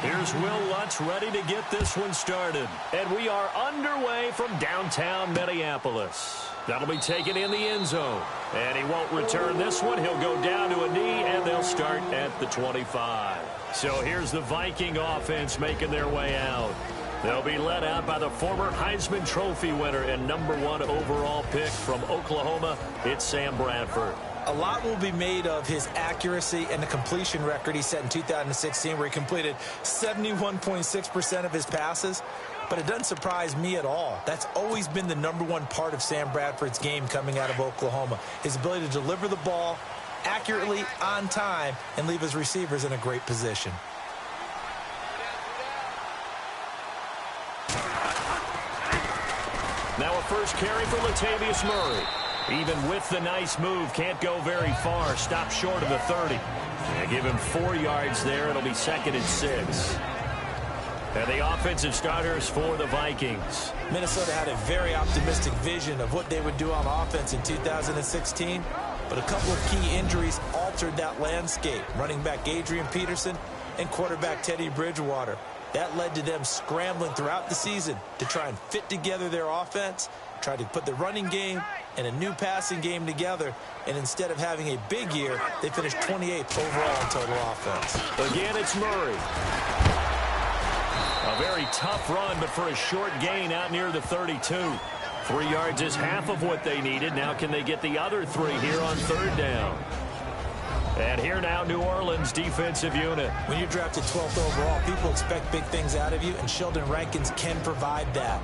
Here's Will Lutz ready to get this one started. And we are underway from downtown Minneapolis. That'll be taken in the end zone. And he won't return this one. He'll go down to a knee, and they'll start at the 25. So here's the Viking offense making their way out. They'll be led out by the former Heisman Trophy winner and #1 overall pick from Oklahoma. It's Sam Bradford. A lot will be made of his accuracy and the completion record he set in 2016, where he completed 71.6% of his passes. But it doesn't surprise me at all. That's always been the #1 part of Sam Bradford's game coming out of Oklahoma. His ability to deliver the ball accurately, on time, and leave his receivers in a great position. Now a first carry for Latavius Murray. Even with the nice move, can't go very far. Stop short of the 30. They give him 4 yards there. It'll be 2nd and 6. And the offensive starters for the Vikings. Minnesota had a very optimistic vision of what they would do on offense in 2016, but a couple of key injuries altered that landscape. Running back Adrian Peterson and quarterback Teddy Bridgewater. That led to them scrambling throughout the season to try and fit together their offense, try to put the running game and a new passing game together, and instead of having a big year, they finished 28th overall in total offense. Again, it's Murray. A very tough run, but for a short gain out near the 32. 3 yards is half of what they needed. Now can they get the other 3 here on 3rd down? And here now, New Orleans defensive unit. When you're drafted 12th overall, people expect big things out of you, and Sheldon Rankins can provide that.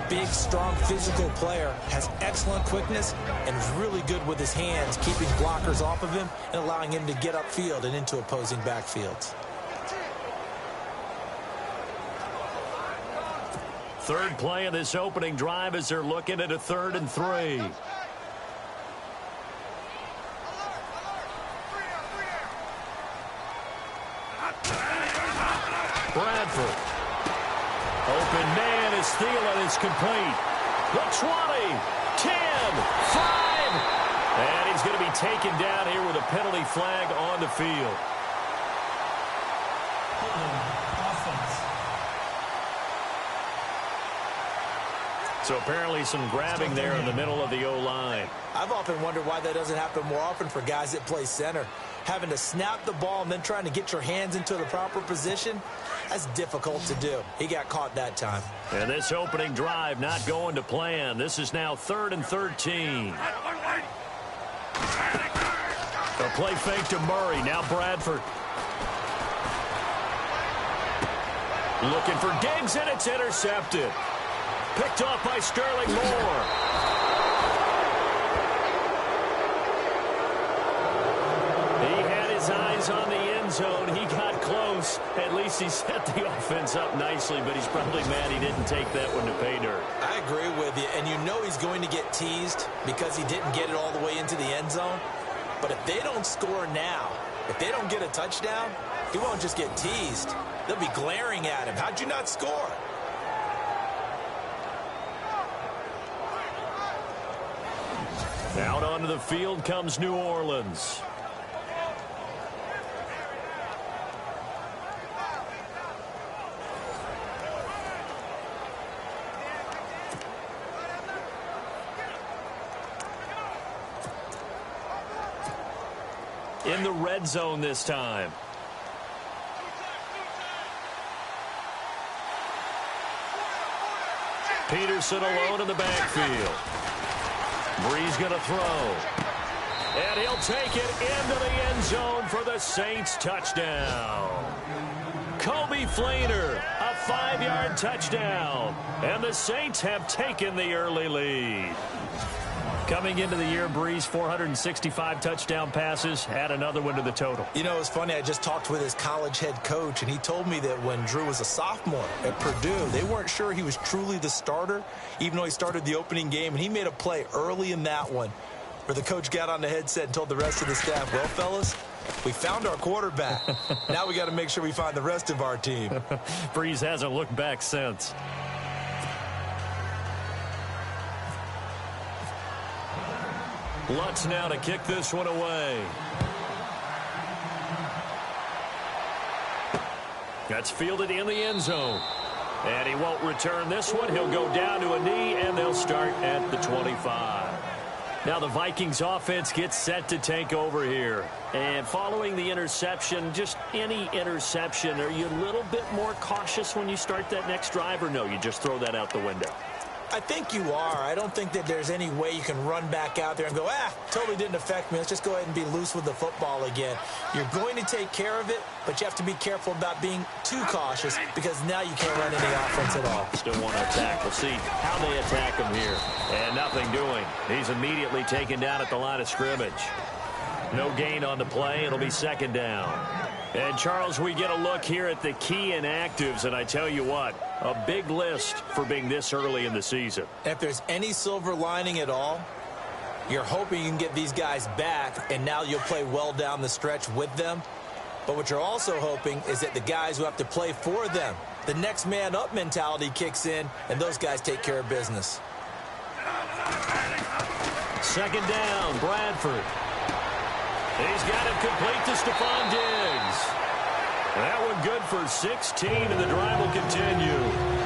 Big, strong, physical player, has excellent quickness, and is really good with his hands, keeping blockers off of him and allowing him to get upfield and into opposing backfields. Third play of this opening drive as they're looking at a 3rd and 3. Bradford. Open man is Thielen. It's complete. The 20, 10, 5. And he's going to be taken down here with a penalty flag on the field. So apparently some grabbing there in the middle of the O-line. I've often wondered why that doesn't happen more often for guys that play center. Having to snap the ball and then trying to get your hands into the proper position, that's difficult to do. He got caught that time. And this opening drive not going to plan. This is now 3rd and 13. A play fake to Murray. Now Bradford. Looking for Diggs, and it's intercepted. Picked off by Sterling Moore. He had his eyes on the end zone. He got close. At least he set the offense up nicely, but he's probably mad he didn't take that one to pay dirt. I agree with you, and you know he's going to get teased because he didn't get it all the way into the end zone. But if they don't score now, if they don't get a touchdown, he won't just get teased. They'll be glaring at him. How'd you not score? Out onto the field comes New Orleans. In the red zone this time. Peterson alone in the backfield. Brees going to throw. And he'll take it into the end zone for the Saints touchdown. Kobe Flainer, a 5-yard touchdown. And the Saints have taken the early lead. Coming into the year, Brees, 465 touchdown passes, add another one to the total. You know, it's funny, I just talked with his college head coach, and he told me that when Drew was a sophomore at Purdue, they weren't sure he was truly the starter, even though he started the opening game, and he made a play early in that one where the coach got on the headset and told the rest of the staff, well, fellas, we found our quarterback. Now we got to make sure we find the rest of our team. Brees hasn't looked back since. Lutz now to kick this one away. That's fielded in the end zone. And he won't return this one. He'll go down to a knee, and they'll start at the 25. Now the Vikings offense gets set to take over here. And following the interception, just any interception, are you a little bit more cautious when you start that next drive, or no, you just throw that out the window? I think you are. I don't think that there's any way you can run back out there and go, totally didn't affect me. Let's just go ahead and be loose with the football again. You're going to take care of it, but you have to be careful about being too cautious because now you can't run any offense at all. Still want to attack. We'll see how they attack him here. And nothing doing. He's immediately taken down at the line of scrimmage. No gain on the play. It'll be second down. And, Charles, we get a look here at the key inactives, and I tell you what, a big list for being this early in the season. If there's any silver lining at all, you're hoping you can get these guys back, and now you'll play well down the stretch with them. But what you're also hoping is that the guys who have to play for them, the next man up mentality kicks in, and those guys take care of business. Second down, Bradford. He's got it complete to Stephon Diggs. That one good for 16, and the drive will continue.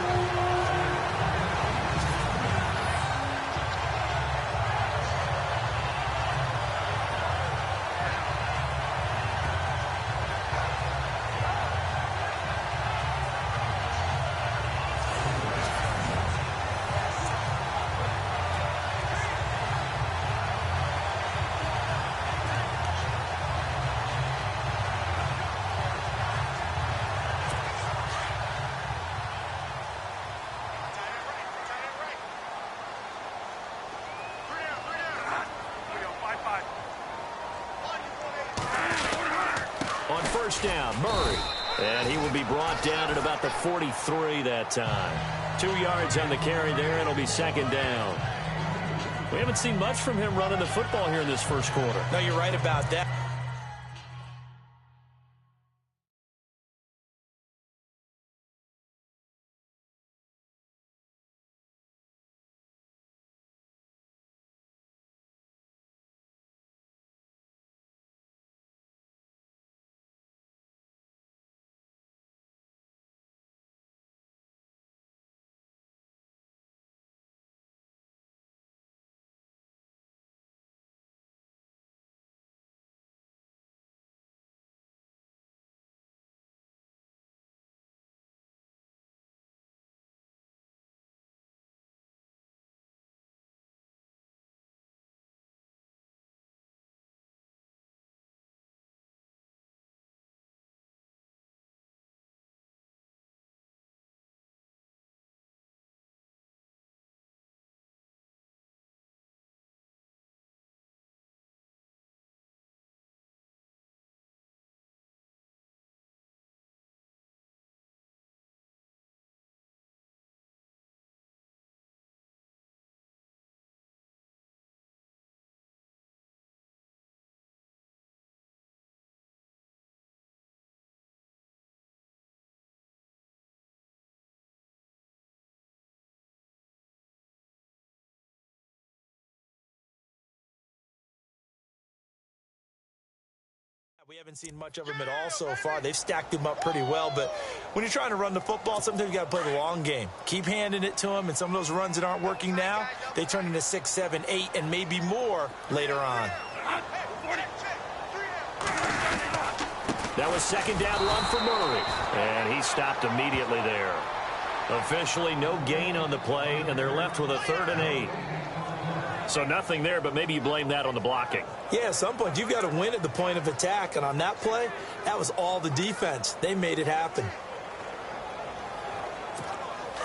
First down, Murray. And he will be brought down at about the 43 that time. 2 yards on the carry there, and it'll be second down. We haven't seen much from him running the football here in this first quarter. No, you're right about that. We haven't seen much of them at all so far. They've stacked him up pretty well, but when you're trying to run the football, sometimes you got to play the long game. Keep handing it to him, and some of those runs that aren't working now, they turn into 6, 7, 8, and maybe more later on. That was second down run for Murray, and he stopped immediately there. Officially no gain on the play, and they're left with a 3rd and 8. So nothing there, but maybe you blame that on the blocking. Yeah, at some point, you've got to win at the point of attack. And on that play, that was all the defense. They made it happen.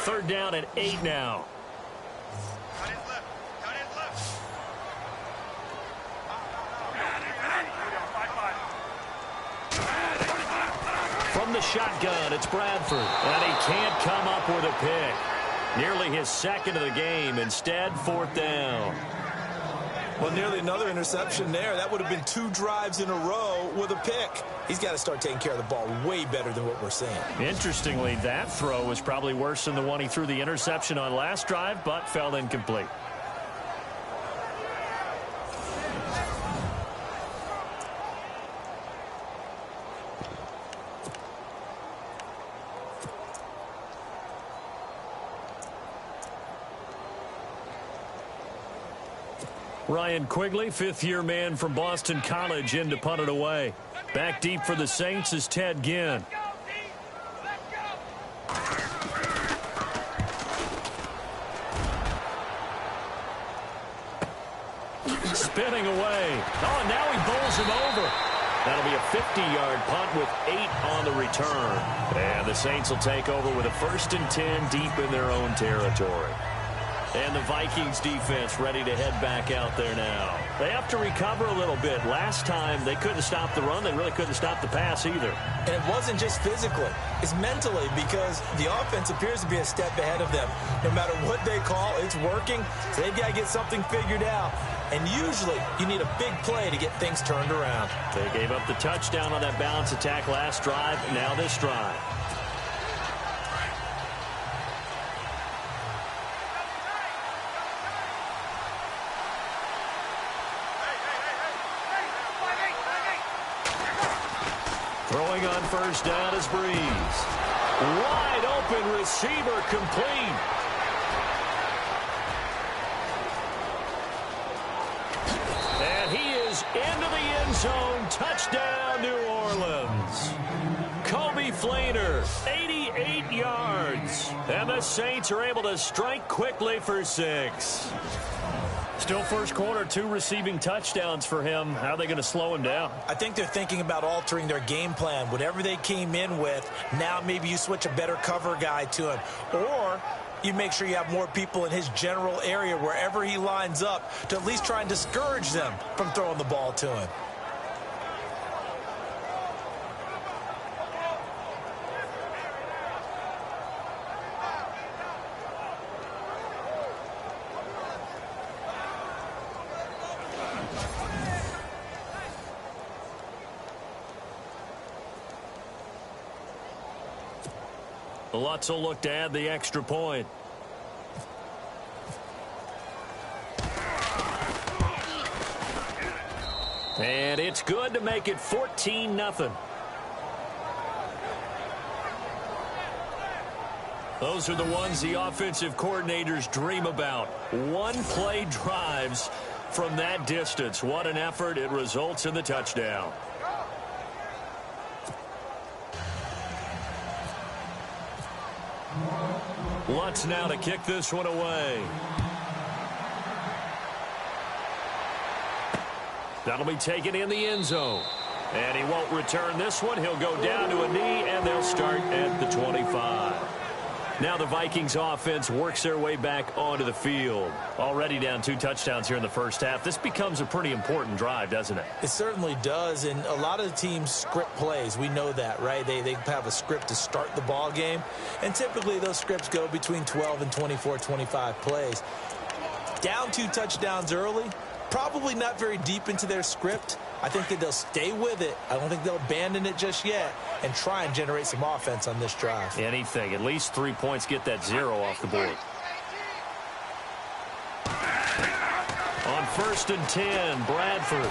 3rd down and 8 now. From the shotgun, it's Bradford. And he can't come up with a pick. Nearly his second of the game. Instead, 4th down. Well, nearly another interception there. That would have been 2 drives in a row with a pick. He's got to start taking care of the ball way better than what we're seeing. Interestingly, that throw was probably worse than the one he threw the interception on last drive, but fell incomplete. Ryan Quigley, fifth-year man from Boston College, in to punt it away. Back deep for the Saints is Ted Ginn. Spinning away. Oh, now he bowls him over. That'll be a 50-yard punt with 8 on the return. And the Saints will take over with a 1st and 10 deep in their own territory. And the Vikings defense ready to head back out there now. They have to recover a little bit. Last time they couldn't stop the run. They really couldn't stop the pass either. And it wasn't just physically. It's mentally, because the offense appears to be a step ahead of them. No matter what they call, it's working. So they've got to get something figured out. And usually you need a big play to get things turned around. They gave up the touchdown on that balance attack last drive. Now this drive. Throwing on first down is Breeze. Wide open receiver, complete. And he is into the end zone. Touchdown, New Orleans. Kobe Fleener, 88 yards. And the Saints are able to strike quickly for 6. Still first quarter, 2 receiving touchdowns for him. How are they going to slow him down? I think they're thinking about altering their game plan. Whatever they came in with, now maybe you switch a better cover guy to him. Or you make sure you have more people in his general area wherever he lines up to at least try and discourage them from throwing the ball to him. Lutz will look to add the extra point. And it's good to make it 14-0. Those are the ones the offensive coordinators dream about. One-play drives from that distance. What an effort. It results in the touchdown. Lutz now to kick this one away. That'll be taken in the end zone. And he won't return this one. He'll go down to a knee, and they'll start at the 25. Now the Vikings offense works their way back onto the field. Already down 2 touchdowns here in the first half. This becomes a pretty important drive, doesn't it? It certainly does, and a lot of the teams script plays. We know that, right? They have a script to start the ball game, and typically those scripts go between 12 and 24, 25 plays. Down 2 touchdowns early, probably not very deep into their script. I think that they'll stay with it. I don't think they'll abandon it just yet and try and generate some offense on this drive. Anything. At least 3 points, get that 0 off the board. On 1st and 10, Bradford.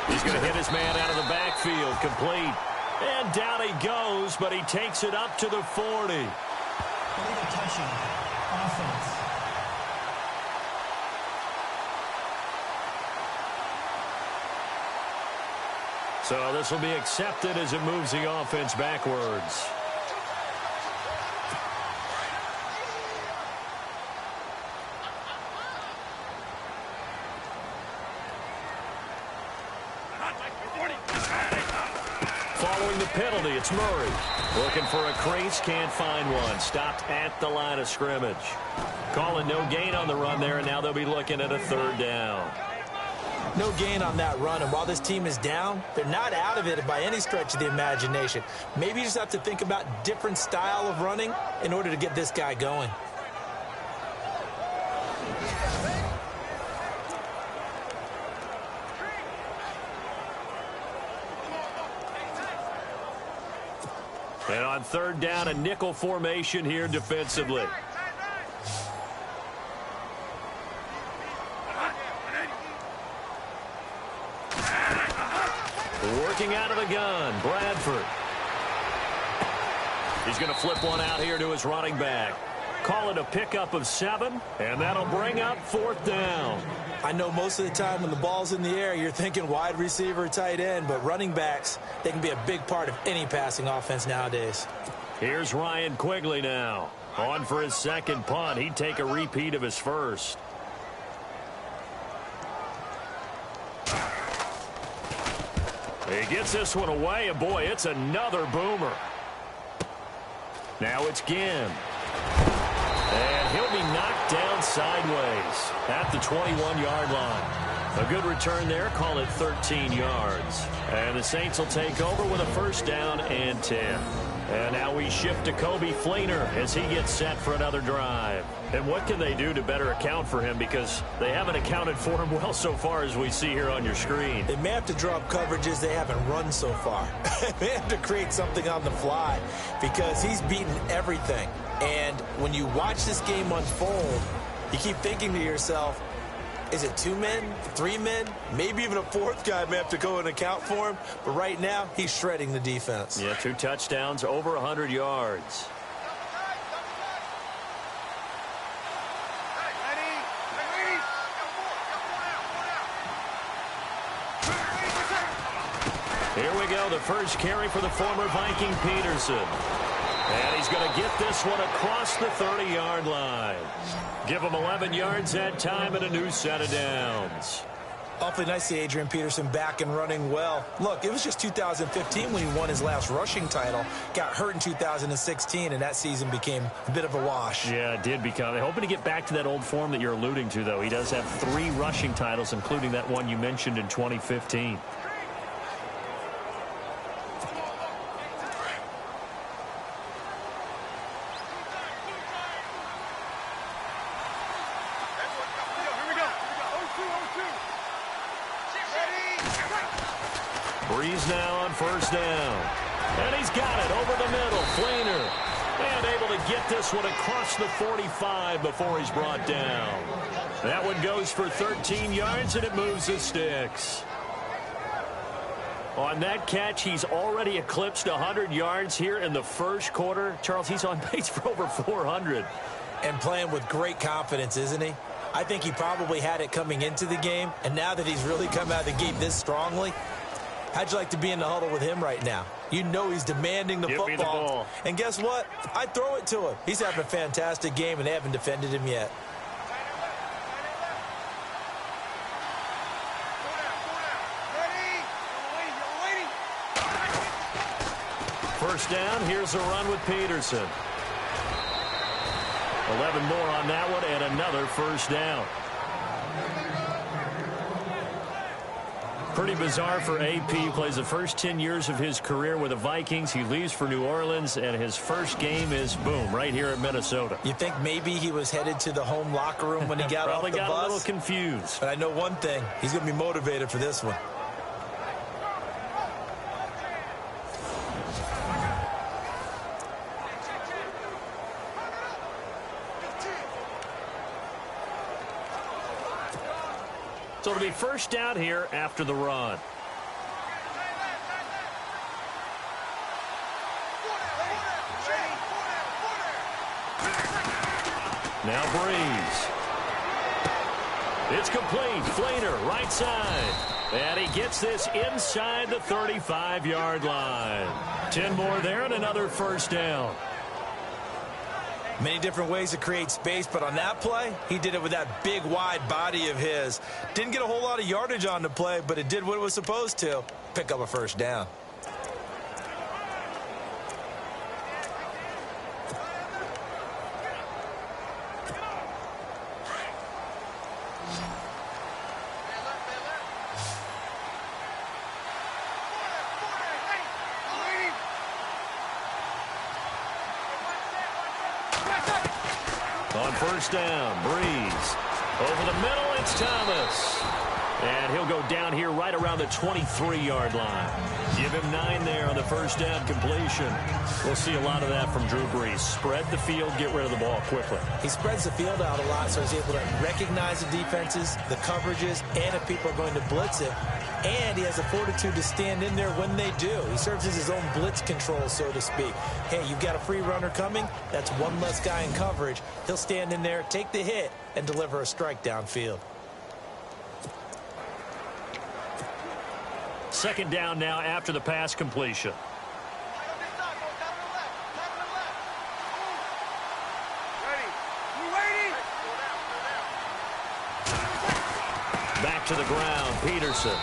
He's going to hit his man out of the backfield. Complete. And down he goes, but he takes it up to the 40. Touching. Offense. So this will be accepted as it moves the offense backwards. Following the penalty, it's Murray. Looking for a crease, can't find one. Stopped at the line of scrimmage. Calling no gain on the run there, and now they'll be looking at a 3rd down. No gain on that run, and while this team is down, they're not out of it by any stretch of the imagination. Maybe you just have to think about different style of running in order to get this guy going. And on 3rd down, a nickel formation here defensively. Working out of the gun, Bradford. He's going to flip one out here to his running back. Call it a pickup of 7, and that'll bring up 4th down. I know most of the time when the ball's in the air, you're thinking wide receiver, tight end, but running backs, they can be a big part of any passing offense nowadays. Here's Ryan Quigley now. On for his second punt. He'd take a repeat of his first. He gets this one away, and boy, it's another boomer. Now it's Ginn. And he'll be knocked down sideways at the 21-yard line. A good return there. Call it 13 yards. And the Saints will take over with a 1st down and 10. And now we shift to Coby Fleener as he gets set for another drive. And what can they do to better account for him? Because they haven't accounted for him well so far, as we see here on your screen. They may have to draw up coverages they haven't run so far. They have to create something on the fly because he's beaten everything. And when you watch this game unfold, you keep thinking to yourself, is it 2 men, 3 men? Maybe even a 4th guy may have to go and account for him. But right now, he's shredding the defense. Yeah, 2 touchdowns, over 100 yards. Here we go, the first carry for the former Viking Peterson. And he's going to get this one across the 30-yard line. Give him 11 yards that time and a new set of downs. Awfully nice to see Adrian Peterson back and running well. Look, it was just 2015 when he won his last rushing title. Got hurt in 2016, and that season became a bit of a wash. Yeah, it did become. Hoping to get back to that old form that you're alluding to, though. He does have 3 rushing titles, including that one you mentioned in 2015. Breeze now on 1st down. And he's got it over the middle. Fleener. And able to get this one across the 45 before he's brought down. That one goes for 13 yards, and it moves the sticks. On that catch, he's already eclipsed 100 yards here in the first quarter. Charles, he's on pace for over 400. And playing with great confidence, isn't he? I think he probably had it coming into the game, and now that he's really come out of the gate this strongly, how'd you like to be in the huddle with him right now? You know he's demanding the Give me the ball. And guess what? I'd throw it to him. He's having a fantastic game, and they haven't defended him yet. First down, here's a run with Peterson. 11 more on that one, and another 1st down. Pretty bizarre for AP. He plays the first 10 years of his career with the Vikings. He leaves for New Orleans, and his first game is, boom, right here in Minnesota. You think maybe he was headed to the home locker room when he got off the bus? Probably got a little confused. But I know one thing. He's going to be motivated for this one. So it'll be 1st down here after the run. Now Breeze. It's complete. Fleener, right side. And he gets this inside the 35-yard line. 10 more there and another 1st down. Many different ways to create space, but on that play, he did it with that big, wide body of his. Didn't get a whole lot of yardage on the play, but it did what it was supposed to. Pick up a 1st down. On 1st down, Breeze. Over the middle, it's Thomas. And he'll go down here right around the 23-yard line. Give him 9 there on the 1st down completion. We'll see a lot of that from Drew Brees. Spread the field, get rid of the ball quickly. He spreads the field out a lot, so he's able to recognize the defenses, the coverages, and if people are going to blitz it, and he has the fortitude to stand in there when they do. He serves as his own blitz control, so to speak. Hey, you've got a free runner coming. That's one less guy in coverage. He'll stand in there, take the hit, and deliver a strike downfield. Second down now after the pass completion. Back to the ground, Peterson.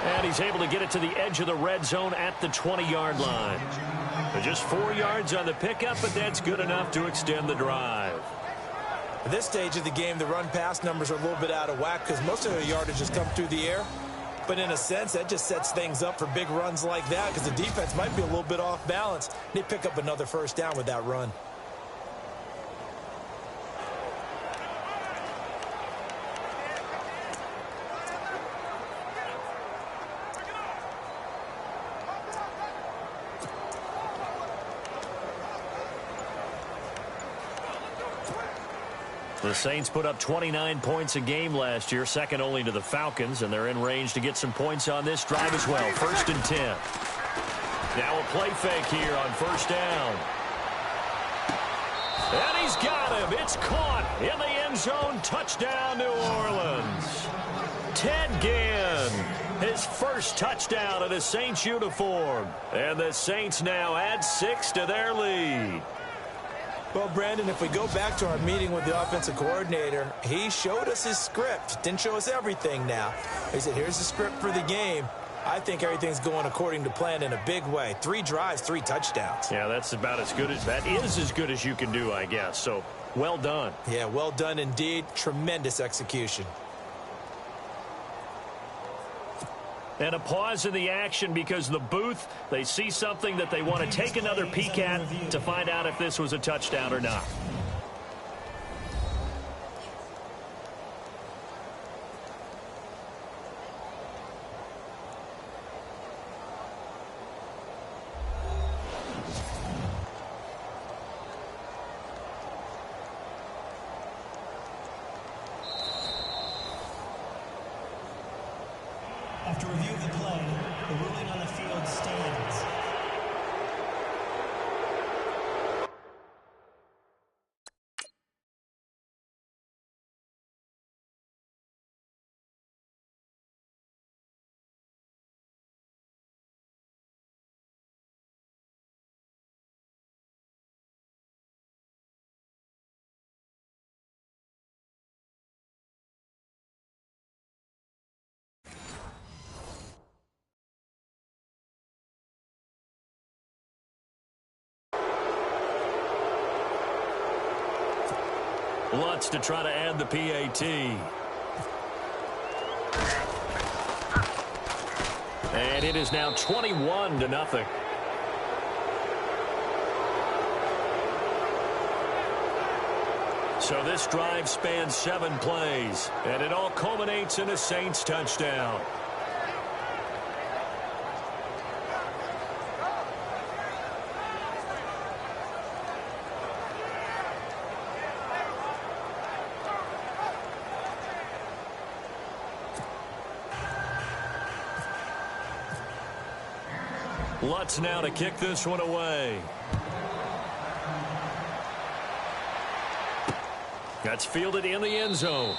And he's able to get it to the edge of the red zone at the 20-yard line. Just 4 yards on the pickup, but that's good enough to extend the drive. At this stage of the game, the run-pass numbers are a little bit out of whack because most of their yardage has come through the air. But in a sense, that just sets things up for big runs like that because the defense might be a little bit off balance. They pick up another first down with that run. The Saints put up 29 points a game last year, second only to the Falcons, and they're in range to get some points on this drive as well. 1st and 10. Now a play fake here on first down. And he's got him. It's caught in the end zone. Touchdown, New Orleans. Ted Ginn, his first touchdown in a Saints uniform. And the Saints now add 6 to their lead. Well, Brandon, if we go back to our meeting with the offensive coordinator, he showed us his script. Didn't show us everything now. He said, here's the script for the game. I think everything's going according to plan in a big way. 3 drives, 3 touchdowns. Yeah, that's about as good as that is as good as you can do, I guess. So, well done. Yeah, well done indeed. Tremendous execution. And a pause in the action because the booth, they see something that they want to take another peek at to find out if this was a touchdown or not. After review of the play, the ruling on the field stands. Lutz to try to add the PAT. And it is now 21-0. So this drive spans 7 plays, and it all culminates in a Saints touchdown. Lutz now to kick this one away. That's fielded in the end zone.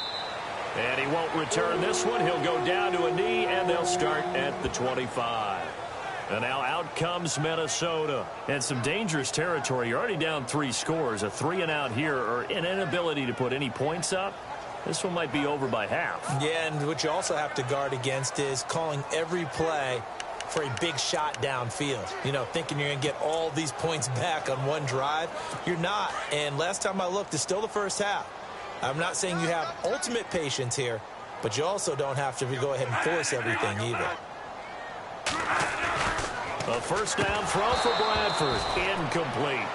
And he won't return this one. He'll go down to a knee, and they'll start at the 25. And now out comes Minnesota. And some dangerous territory. You're already down 3 scores. A 3-and-out here, or an inability to put any points up. This one might be over by half. Yeah, and what you also have to guard against is calling every play for a big shot downfield. You know, thinking you're going to get all these points back on one drive. You're not. And last time I looked, it's still the first half. I'm not saying you have ultimate patience here, but you also don't have to go ahead and force everything either. A first down throw for Bradford. Incomplete.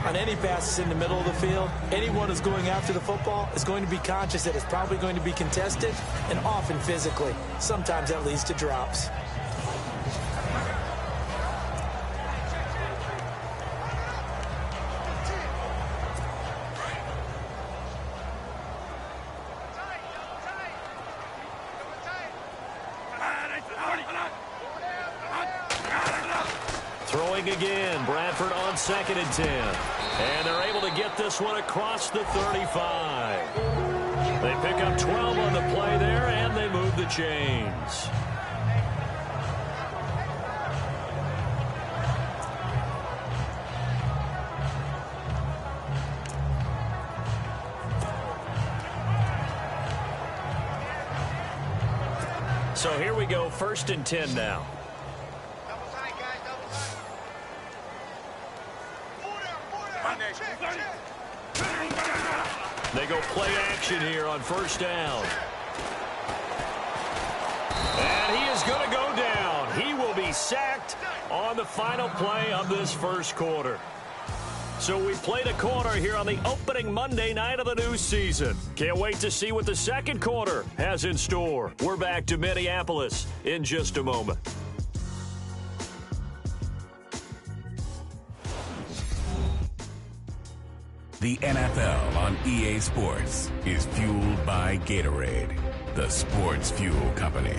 On any passes in the middle of the field, anyone who's going after the football is going to be conscious that it's probably going to be contested, and often physically. Sometimes that leads to drops. Throwing again, Bradford on 2nd and 10. And they're able to get this one across the 35. They pick up 12 on the play there, and they move the chains. So here we go, 1st and 10 now. They go play action here on 1st down. And he is going to go down. He will be sacked on the final play of this 1st quarter. So we played a quarter here on the opening Monday night of the new season. Can't wait to see what the 2nd quarter has in store. We're back to Minneapolis in just a moment. The NFL on EA Sports is fueled by Gatorade, the sports fuel company.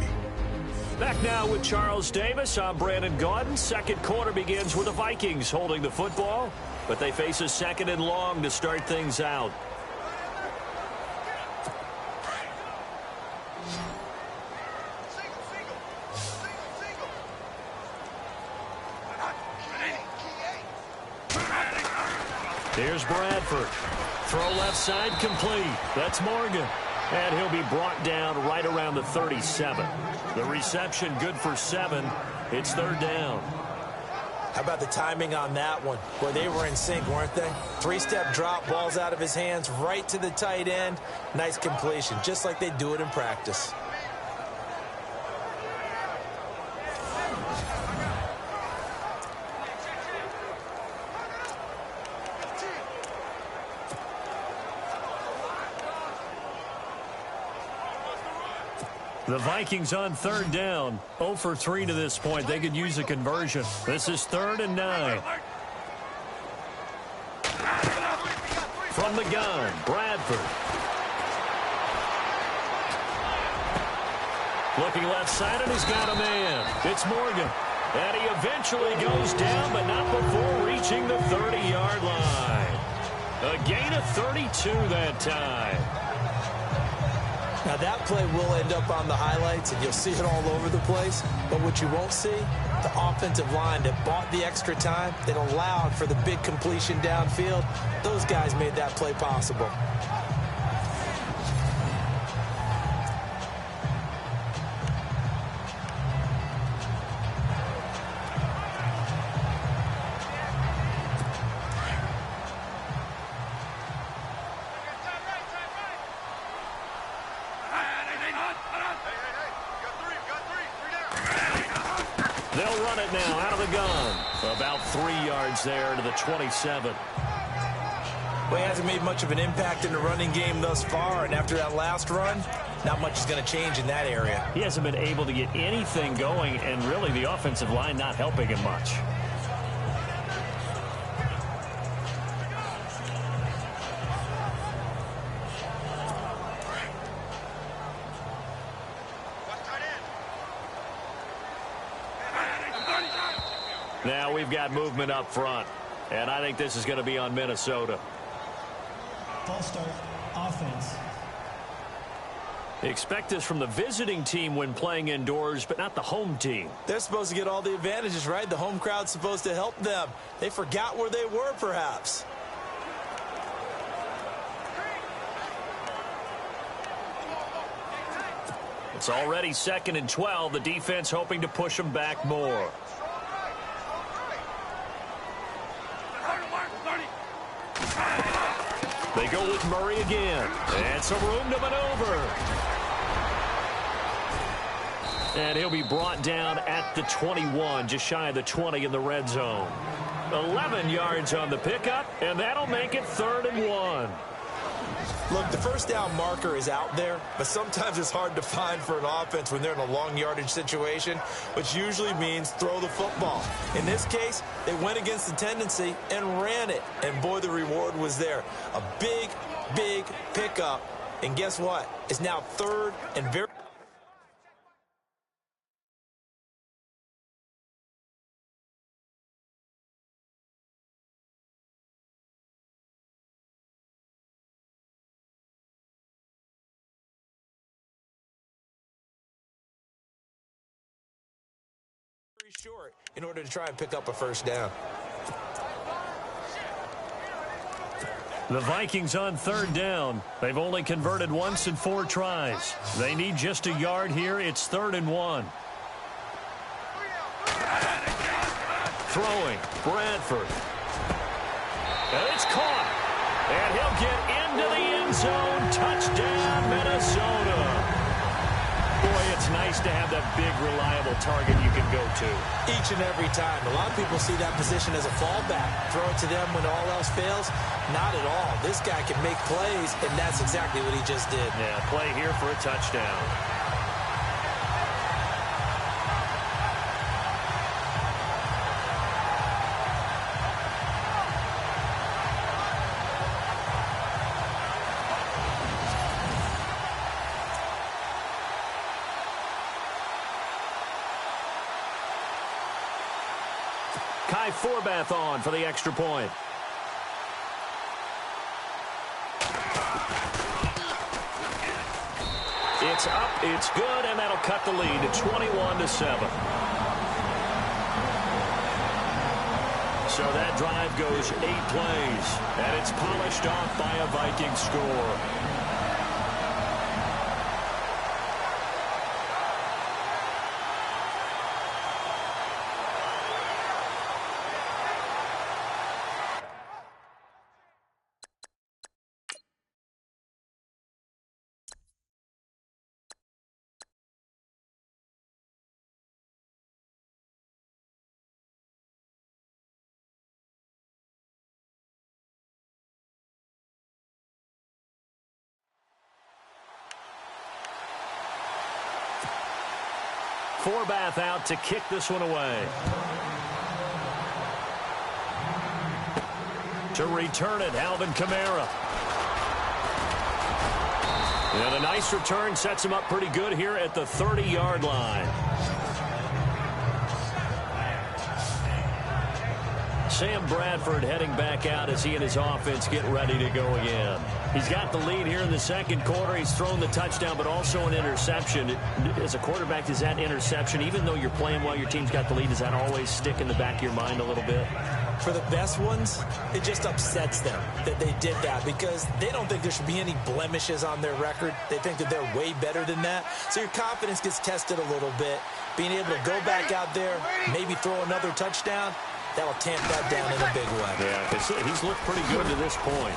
Back now with Charles Davis. I'm Brandon Gaudin. 2nd quarter begins with the Vikings holding the football, but they face a 2nd and long to start things out. Here's Bradford. Throw left side complete. That's Morgan. And he'll be brought down right around the 37. The reception good for 7. It's 3rd down. How about the timing on that one? Boy, they were in sync, weren't they? 3-step drop, balls out of his hands, right to the tight end. Nice completion, just like they do it in practice. The Vikings on 3rd down. 0 for 3 to this point. They could use a conversion. This is 3rd and 9. From the gun, Bradford. Looking left side, and he's got a man. It's Morgan. And he eventually goes down, but not before reaching the 30-yard line. A gain of 32 that time. Now, that play will end up on the highlights, and you'll see it all over the place. But what you won't see, the offensive line that bought the extra time, that allowed for the big completion downfield, those guys made that play possible. They'll run it now out of the gun. About 3 yards there to the 27. Well, he hasn't made much of an impact in the running game thus far, and after that last run, not much is going to change in that area. He hasn't been able to get anything going, and really the offensive line not helping him much. Now we've got movement up front, and I think this is going to be on Minnesota. False start, offense. Expect this from the visiting team when playing indoors, but not the home team. They're supposed to get all the advantages, right? The home crowd's supposed to help them. They forgot where they were, perhaps. It's already 2nd and 12. The defense hoping to push them back more. They go with Murray again. And some room to maneuver. And he'll be brought down at the 21, just shy of the 20 in the red zone. 11 yards on the pickup, and that'll make it 3rd and 1. Look, the first down marker is out there, but sometimes it's hard to find for an offense when they're in a long yardage situation, which usually means throw the football. In this case, they went against the tendency and ran it, and boy, the reward was there. A big, big pickup, and guess what? It's now 3rd and very very short in order to try and pick up a first down. The Vikings on third down. They've only converted once in 4 tries. They need just a yard here. It's 3rd and 1. Throwing, Bradford. And it's caught. And he'll get into the end zone. Touchdown, Minnesota. Boy, it's nice to have that big, reliable target you can go to. Each and every time. A lot of people see that position as a fallback. Throw it to them when all else fails. Not at all. This guy can make plays, and that's exactly what he just did. Yeah, play here for a touchdown. Kai Forbath on for the extra point. It's up, it's good, and that'll cut the lead to 21-7. So that drive goes 8 plays, and it's polished off by a Viking score. Forbath out to kick this one away. To return it, Alvin Kamara. And a nice return sets him up pretty good here at the 30-yard line. Sam Bradford heading back out as he and his offense get ready to go again. He's got the lead here in the second quarter. He's thrown the touchdown, but also an interception. As a quarterback, is that interception, even though you're playing while your team's got the lead, does that always stick in the back of your mind a little bit? For the best ones, it just upsets them that they did that because they don't think there should be any blemishes on their record. They think that they're way better than that. So your confidence gets tested a little bit. Being able to go back out there, maybe throw another touchdown, that'll tamp that down in a big way. Yeah, he's looked pretty good to this point.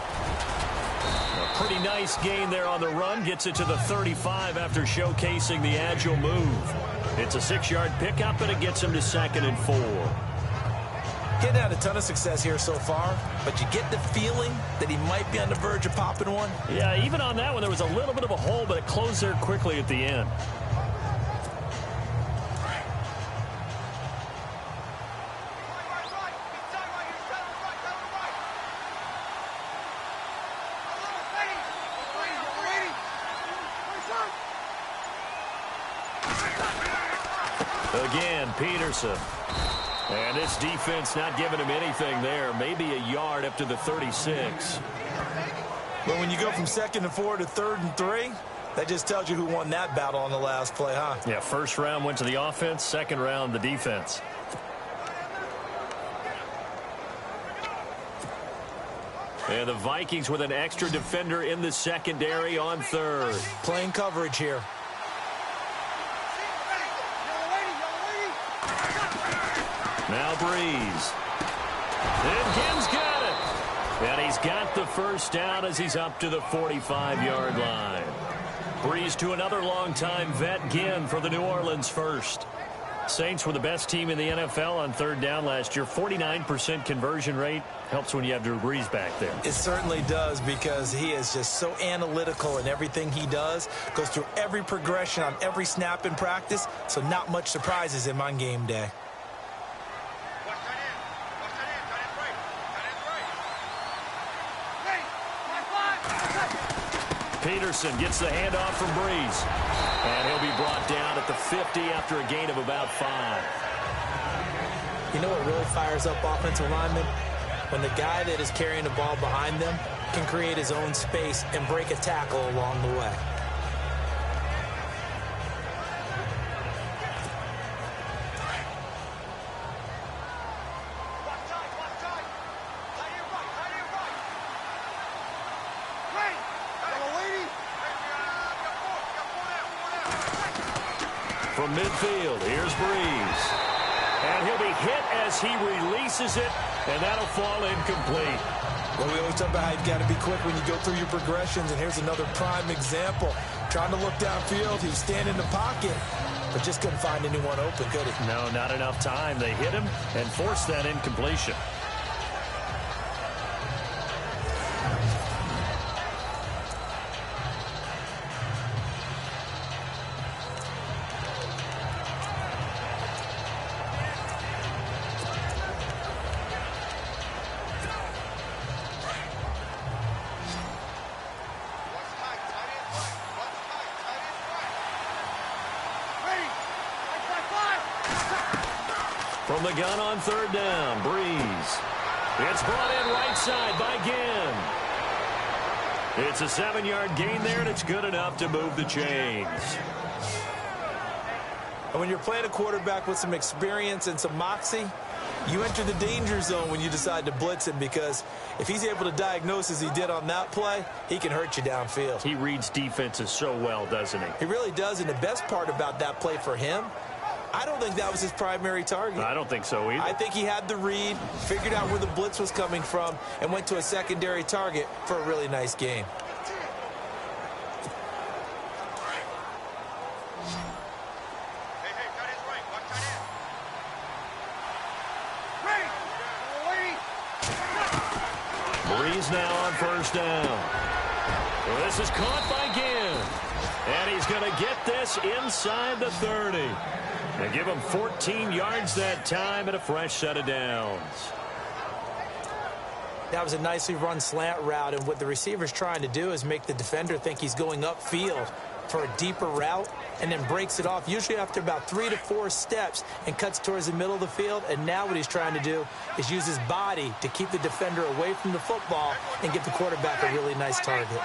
A pretty nice gain there on the run. Gets it to the 35 after showcasing the agile move. It's a 6-yard pickup, and it gets him to 2nd and 4. Getting had a ton of success here so far, but you get the feeling that he might be on the verge of popping one. Yeah, even on that one, there was a little bit of a hole, but it closed there quickly at the end. Again, Peterson. And this defense not giving him anything there. Maybe a yard up to the 36. But when you go from 2nd and 4 to 3rd and 3, that just tells you who won that battle on the last play, huh? Yeah, first round went to the offense, second round the defense. And the Vikings with an extra defender in the secondary on 3rd. Playing coverage here. Now Breeze. And Ginn's got it. And he's got the first down as he's up to the 45-yard line. Breeze to another longtime vet, Ginn, for the New Orleans first. Saints were the best team in the NFL on 3rd down last year. 49% conversion rate. Helps when you have Drew Brees back there. It certainly does because he is just so analytical in everything he does. Goes through every progression on every snap in practice, so not much surprises him on game day. Peterson gets the handoff from Breeze. And he'll be brought down at the 50 after a gain of about 5. You know what really fires up offensive linemen? When the guy that is carrying the ball behind them can create his own space and break a tackle along the way. from midfield. Here's Breeze. And he'll be hit as he releases it, and that'll fall incomplete. Well, we always talk about how you've got to be quick when you go through your progressions, and here's another prime example. Trying to look downfield, he was standing in the pocket, but just couldn't find anyone open, could he? No, not enough time. They hit him and forced that incompletion. From the gun on third down, Breeze. It's brought in right side by Ginn. It's a 7-yard gain there, and it's good enough to move the chains. And when you're playing a quarterback with some experience and some moxie, you enter the danger zone when you decide to blitz him, because if he's able to diagnose as he did on that play, he can hurt you downfield. He reads defenses so well, doesn't he? He really does, and the best part about that play for him, I don't think that was his primary target. I don't think so either. I think he had the read, figured out where the blitz was coming from, and went to a secondary target for a really nice gain. Breeze now on first down. Well, this is caught by Ginn. And he's going to get this inside the 30. And give him 14 yards that time and a fresh set of downs. That was a nicely run slant route, and what the receiver's trying to do is make the defender think he's going upfield for a deeper route, and then breaks it off, usually after about 3 to 4 steps, and cuts towards the middle of the field. And now what he's trying to do is use his body to keep the defender away from the football and give the quarterback a really nice target.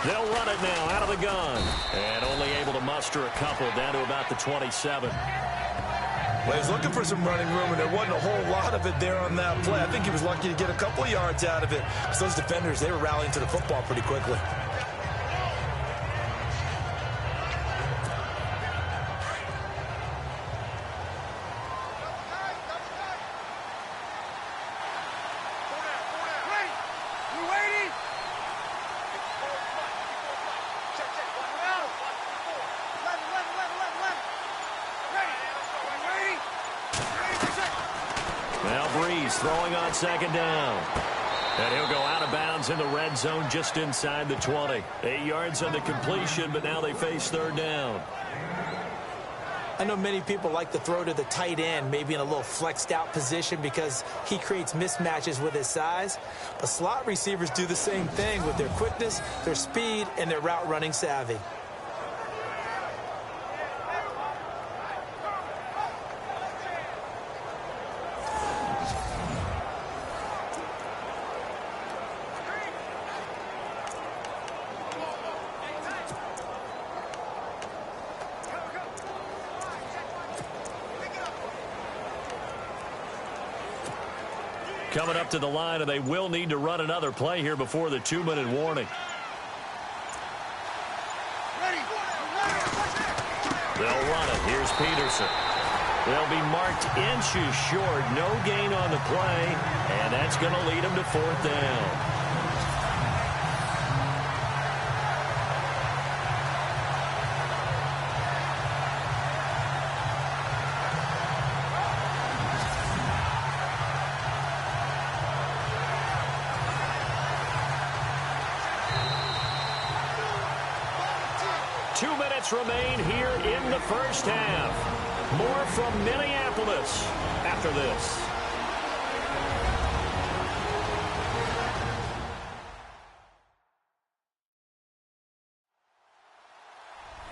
They'll run it now out of the gun. And only able to muster a couple down to about the 27. Well, he was looking for some running room, and there wasn't a whole lot of it there on that play. I think he was lucky to get a couple of yards out of it, because those defenders, they were rallying to the football pretty quickly. Throwing on second down. And he'll go out of bounds in the red zone just inside the 20. 8 yards on the completion, but now they face third down. I know many people like to throw to the tight end, maybe in a little flexed out position, because he creates mismatches with his size. But slot receivers do the same thing with their quickness, their speed, and their route running savvy. Coming up to the line, and they will need to run another play here before the 2-minute warning. They'll run it. Here's Peterson. They'll be marked inches short. No gain on the play, and that's going to lead them to fourth down. Remain here in the first half. More from Minneapolis after this.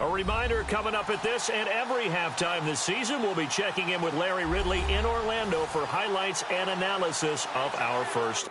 A reminder, coming up at this and every halftime this season, we'll be checking in with Larry Ridley in Orlando for highlights and analysis of our first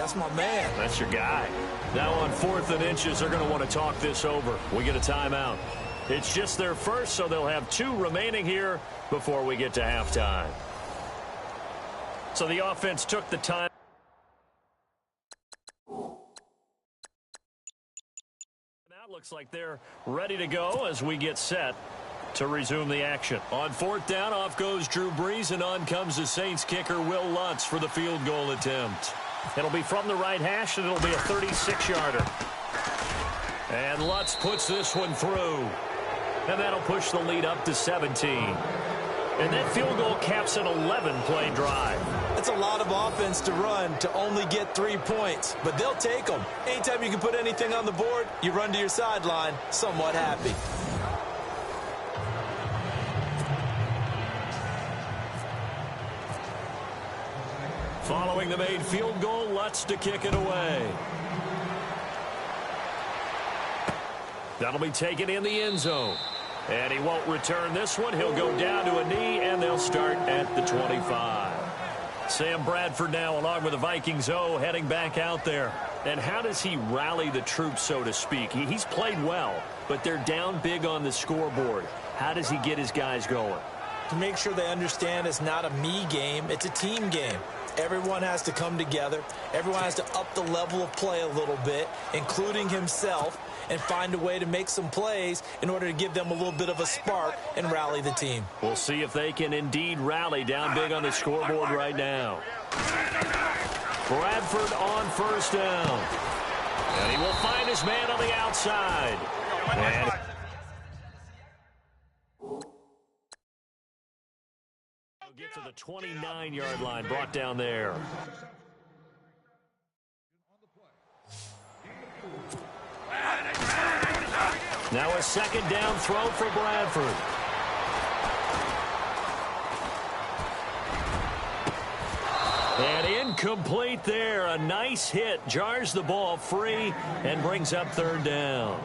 That's my man. That's your guy. Now on 4th and inches, they're going to want to talk this over. We get a timeout. It's just their first, so they'll have 2 remaining here before we get to halftime. So the offense took the time. Now it looks like they're ready to go as we get set to resume the action. On 4th down, off goes Drew Brees, and on comes the Saints kicker, Will Lutz, for the field goal attempt. It'll be from the right hash, and it'll be a 36-yarder. And Lutz puts this one through. And that'll push the lead up to 17. And that field goal caps an 11-play drive. It's a lot of offense to run to only get 3 points, but they'll take them. Anytime you can put anything on the board, you run to your sideline somewhat happy. Following the made field goal, Lutz to kick it away. That'll be taken in the end zone. And he won't return this one. He'll go down to a knee, and they'll start at the 25. Sam Bradford now, along with the Vikings heading back out there. And how does he rally the troops, so to speak? He's played well, but they're down big on the scoreboard. How does he get his guys going? To make sure they understand it's not a me game, it's a team game. Everyone has to come together. Everyone has to up the level of play a little bit, including himself, and find a way to make some plays in order to give them a little bit of a spark and rally the team. We'll see if they can indeed rally down big on the scoreboard right now. Bradford on 1st down. And he will find his man on the outside. And he'll get to the 29-yard line, brought down there. Now a 2nd down throw for Bradford. And incomplete there. A nice hit. Jars the ball free and brings up 3rd down.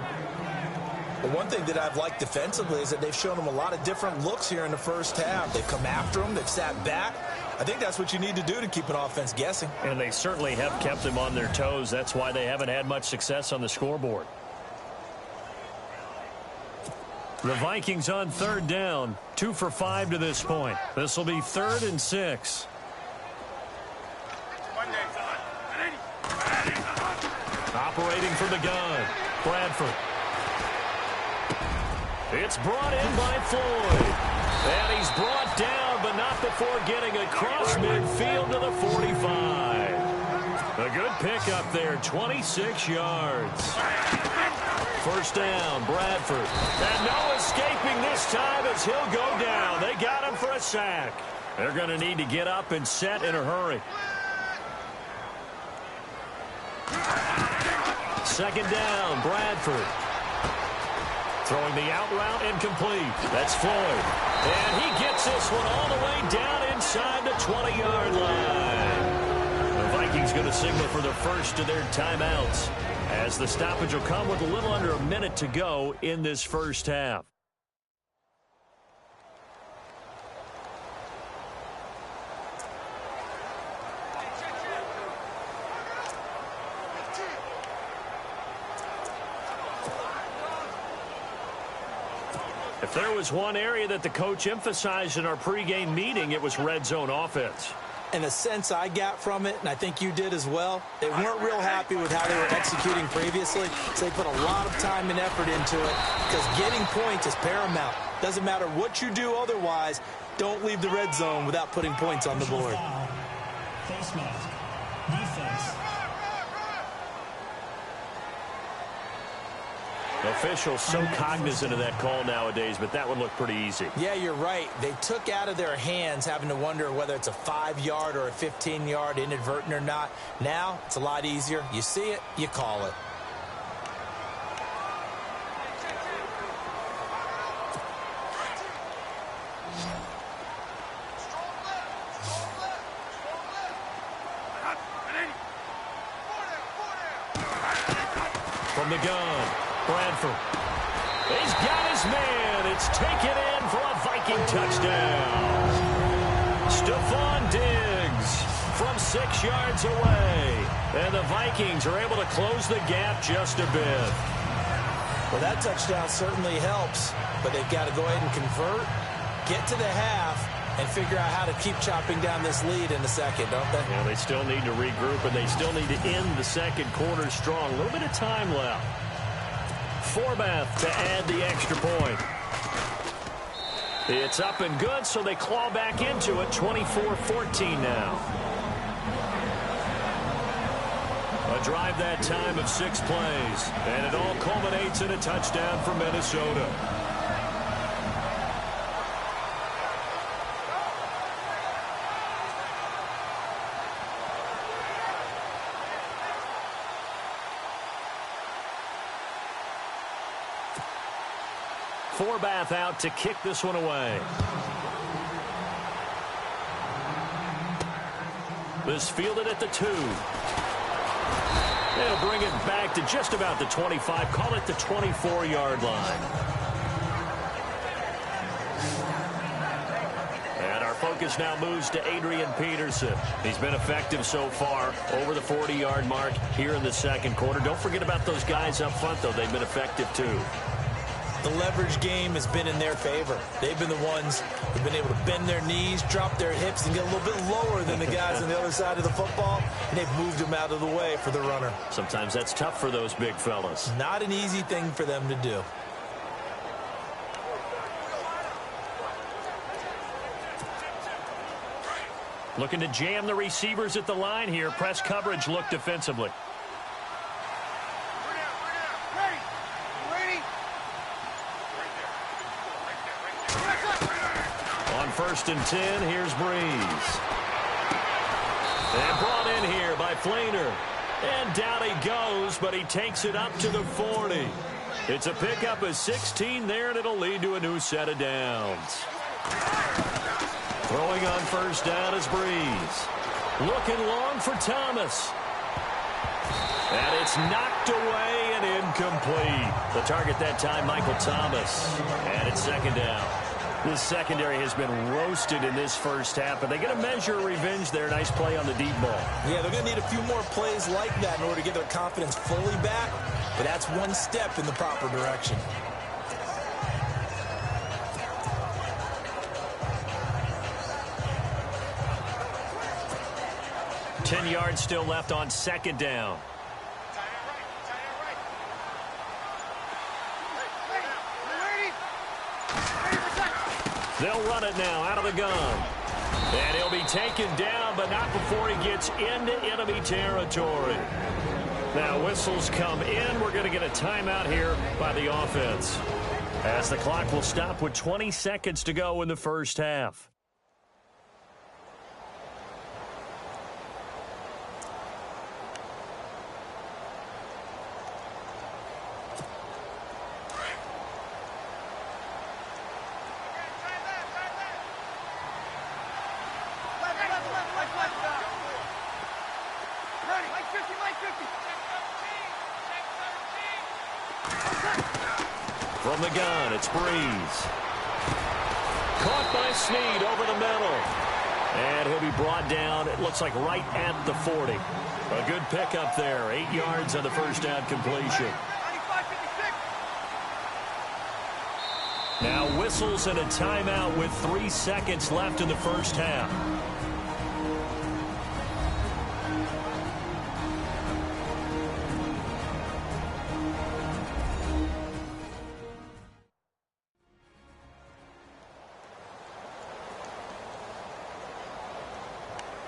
Well, one thing that I've liked defensively is that they've shown them a lot of different looks here in the first half. They've come after them. They've sat back. I think that's what you need to do to keep an offense guessing. And they certainly have kept them on their toes. That's why they haven't had much success on the scoreboard. The Vikings on 3rd down, 2 for 5 to this point. This will be 3rd and 6. Operating from the gun, Bradford. It's brought in by Floyd. And he's brought down, but not before getting across midfield to the 45. A good pickup there, 26 yards. 1st down, Bradford. And no escaping this time as he'll go down. They got him for a sack. They're going to need to get up and set in a hurry. 2nd down, Bradford. Throwing the out route incomplete. That's Floyd. And he gets this one all the way down inside the 20-yard line. The Vikings going to signal for the first of their timeouts, as the stoppage will come with a little under a minute to go in this first half. If there was one area that the coach emphasized in our pregame meeting, it was red zone offense. And the sense I got from it, and I think you did as well, they weren't real happy with how they were executing previously, so they put a lot of time and effort into it, because getting points is paramount. Doesn't matter what you do otherwise, don't leave the red zone without putting points on the board. Face mask. Defense. Officials so cognizant of that call nowadays, but that would look pretty easy. Yeah, you're right. They took out of their hands having to wonder whether it's a 5-yard or a 15-yard, inadvertent or not. Now, it's a lot easier. You see it, you call it. From the gun, Bradford. He's got his man. It's taken in for a Viking touchdown. Stephon Diggs from 6 yards away. And the Vikings are able to close the gap just a bit. Well, that touchdown certainly helps, but they've got to go ahead and convert, get to the half, and figure out how to keep chopping down this lead in the second, don't they? Yeah, they still need to regroup, and they still need to end the second quarter strong. A little bit of time left. Forbath to add the extra point. It's up and good, so they claw back into it, 24-14 now. A drive that time of 6 plays, and it all culminates in a touchdown for Minnesota. Forbath out to kick this one away. This fielded at the 2. They'll bring it back to just about the 25. Call it the 24-yard line. And our focus now moves to Adrian Peterson. He's been effective so far over the 40-yard mark here in the second quarter. Don't forget about those guys up front, though. They've been effective, too. The leverage game has been in their favor. They've been the ones who've been able to bend their knees, drop their hips, and get a little bit lower than the guys on the other side of the football, and they've moved them out of the way for the runner. Sometimes that's tough for those big fellas. Not an easy thing for them to do. Looking to jam the receivers at the line here. Press coverage look defensively. First and 10, here's Breeze. And brought in here by Flainer. And down he goes, but he takes it up to the 40. It's a pickup of 16 there, and it'll lead to a new set of downs. Throwing on first down is Breeze. Looking long for Thomas. And it's knocked away and incomplete. The target that time, Michael Thomas. And it's second down. This secondary has been roasted in this first half, but they're going to measure revenge there. Nice play on the deep ball. Yeah, they're going to need a few more plays like that in order to get their confidence fully back, but that's one step in the proper direction. Ten yards still left on second down. They'll run it now out of the gun. And he'll be taken down, but not before he gets into enemy territory. Now whistles come in. We're going to get a timeout here by the offense, as the clock will stop with 20 seconds to go in the first half. From the gun, it's Breeze. Caught by Snead over the middle. And he'll be brought down, it looks like right at the 40. A good pickup there. 8 yards on the first down completion. Now whistles and a timeout with 3 seconds left in the first half.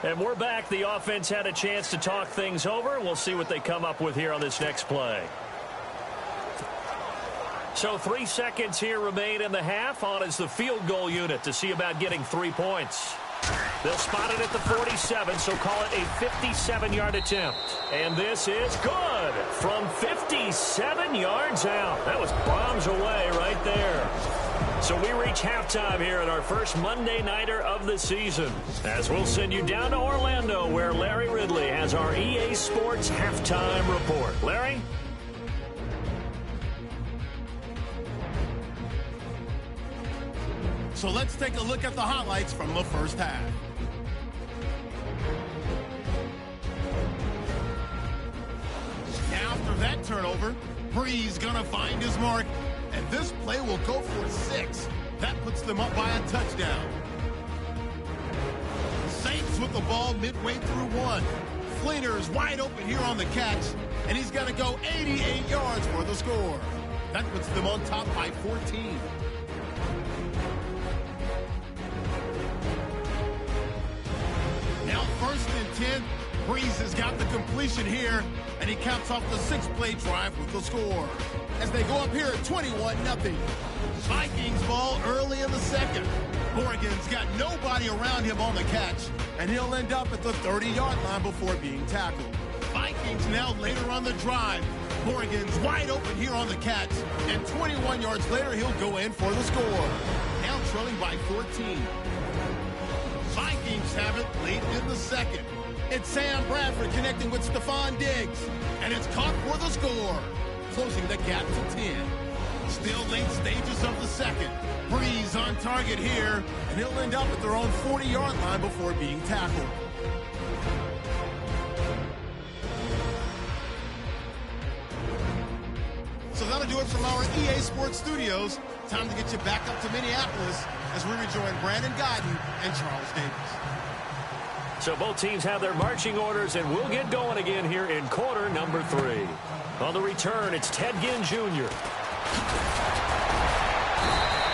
And we're back. The offense had a chance to talk things over. We'll see what they come up with here on this next play. So 3 seconds here remain in the half. On is the field goal unit to see about getting 3 points. They'll spot it at the 47, so call it a 57-yard attempt. And this is good from 57 yards out. That was bombs away right there. So we reach halftime here at our first Monday Nighter of the season, as we'll send you down to Orlando, where Larry Ridley has our EA Sports Halftime Report. Larry? So let's take a look at the highlights from the first half. turnover. Breeze gonna find his mark, and this play will go for 6. That puts them up by a touchdown. Saints with the ball midway through 1. Fleener's wide open here on the catch, and he's gonna go 88 yards for the score. That puts them on top by 14. Now 1st and 10. Breeze has got the completion here, and he caps off the 6-play drive with the score. As they go up here at 21-0. Vikings ball early in the 2nd. Morgan's got nobody around him on the catch, and he'll end up at the 30-yard line before being tackled. Vikings now later on the drive. Morgan's wide open here on the catch, and 21 yards later, he'll go in for the score. Now trailing by 14. Vikings have it late in the 2nd. It's Sam Bradford connecting with Stephon Diggs, and it's caught for the score, closing the gap to 10. Still late stages of the 2nd. Breeze on target here, and he'll end up at their own 40-yard line before being tackled. So that'll do it from our EA Sports Studios. Time to get you back up to Minneapolis as we rejoin Brandon Guyton and Charles Davis. So both teams have their marching orders, and we'll get going again here in quarter number 3. On the return, it's Ted Ginn Jr.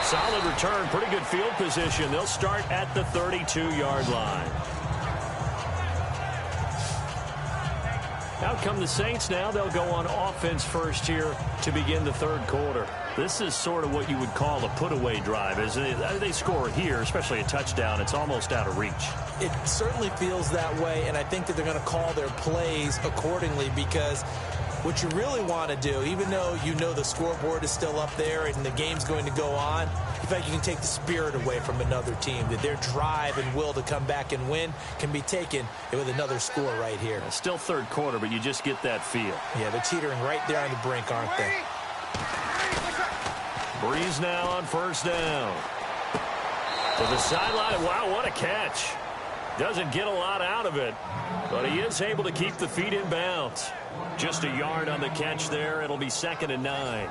Solid return, pretty good field position. They'll start at the 32-yard line. Out come the Saints now. They'll go on offense first here to begin the 3rd quarter. This is sort of what you would call a put-away drive. As they score here, especially a touchdown, it's almost out of reach. It certainly feels that way, and I think that they're going to call their plays accordingly, because what you really want to do, even though you know the scoreboard is still up there and the game's going to go on, in fact, you can take the spirit away from another team, that their drive and will to come back and win can be taken with another score right here. Still 3rd quarter, but you just get that feel. Yeah, they're teetering right there on the brink, aren't they? Breeze now on 1st down. To the sideline. Wow, what a catch. Doesn't get a lot out of it, but he is able to keep the feet in bounds. Just a yard on the catch there. It'll be 2nd and 9.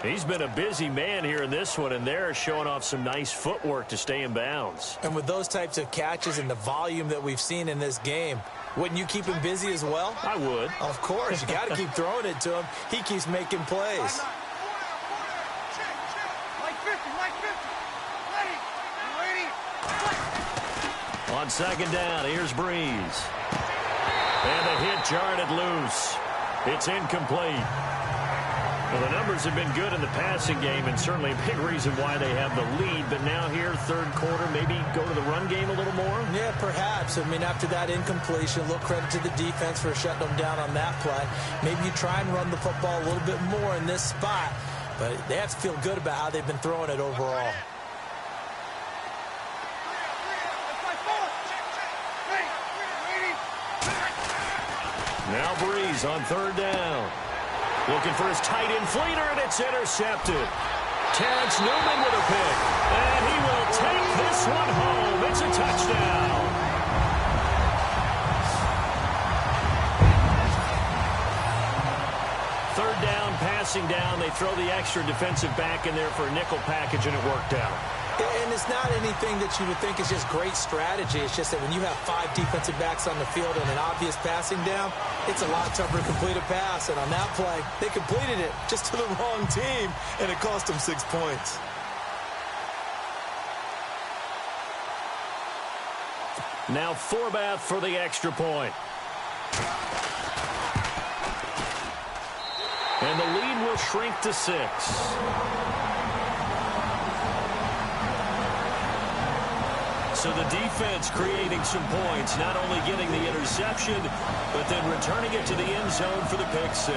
He's been a busy man here in this one, and they're showing off some nice footwork to stay in bounds. And with those types of catches and the volume that we've seen in this game, wouldn't you keep him busy as well? I would. Of course. You got to keep throwing it to him. He keeps making plays. On 2nd down, here's Breeze. And the hit jarred it loose. It's incomplete. Well, the numbers have been good in the passing game, and certainly a big reason why they have the lead. But now here, 3rd quarter, maybe go to the run game a little more? Yeah, perhaps. I mean, after that incompletion, a little credit to the defense for shutting them down on that play. Maybe you try and run the football a little bit more in this spot. But they have to feel good about how they've been throwing it overall. Now Breeze on 3rd down. Looking for his tight end Fleener, and it's intercepted. Terrence Newman with a pick. And he will take this one home. It's a touchdown. Third down, passing down. They throw the extra defensive back in there for a nickel package, and it worked out. And it's not anything that you would think is just great strategy. It's just that when you have 5 defensive backs on the field and an obvious passing down, it's a lot tougher to complete a pass. And on that play, they completed it just to the wrong team, and it cost them 6 points. Now Forbath for the extra point. And the lead will shrink to 6. So the defense creating some points, not only getting the interception, but then returning it to the end zone for the pick 6.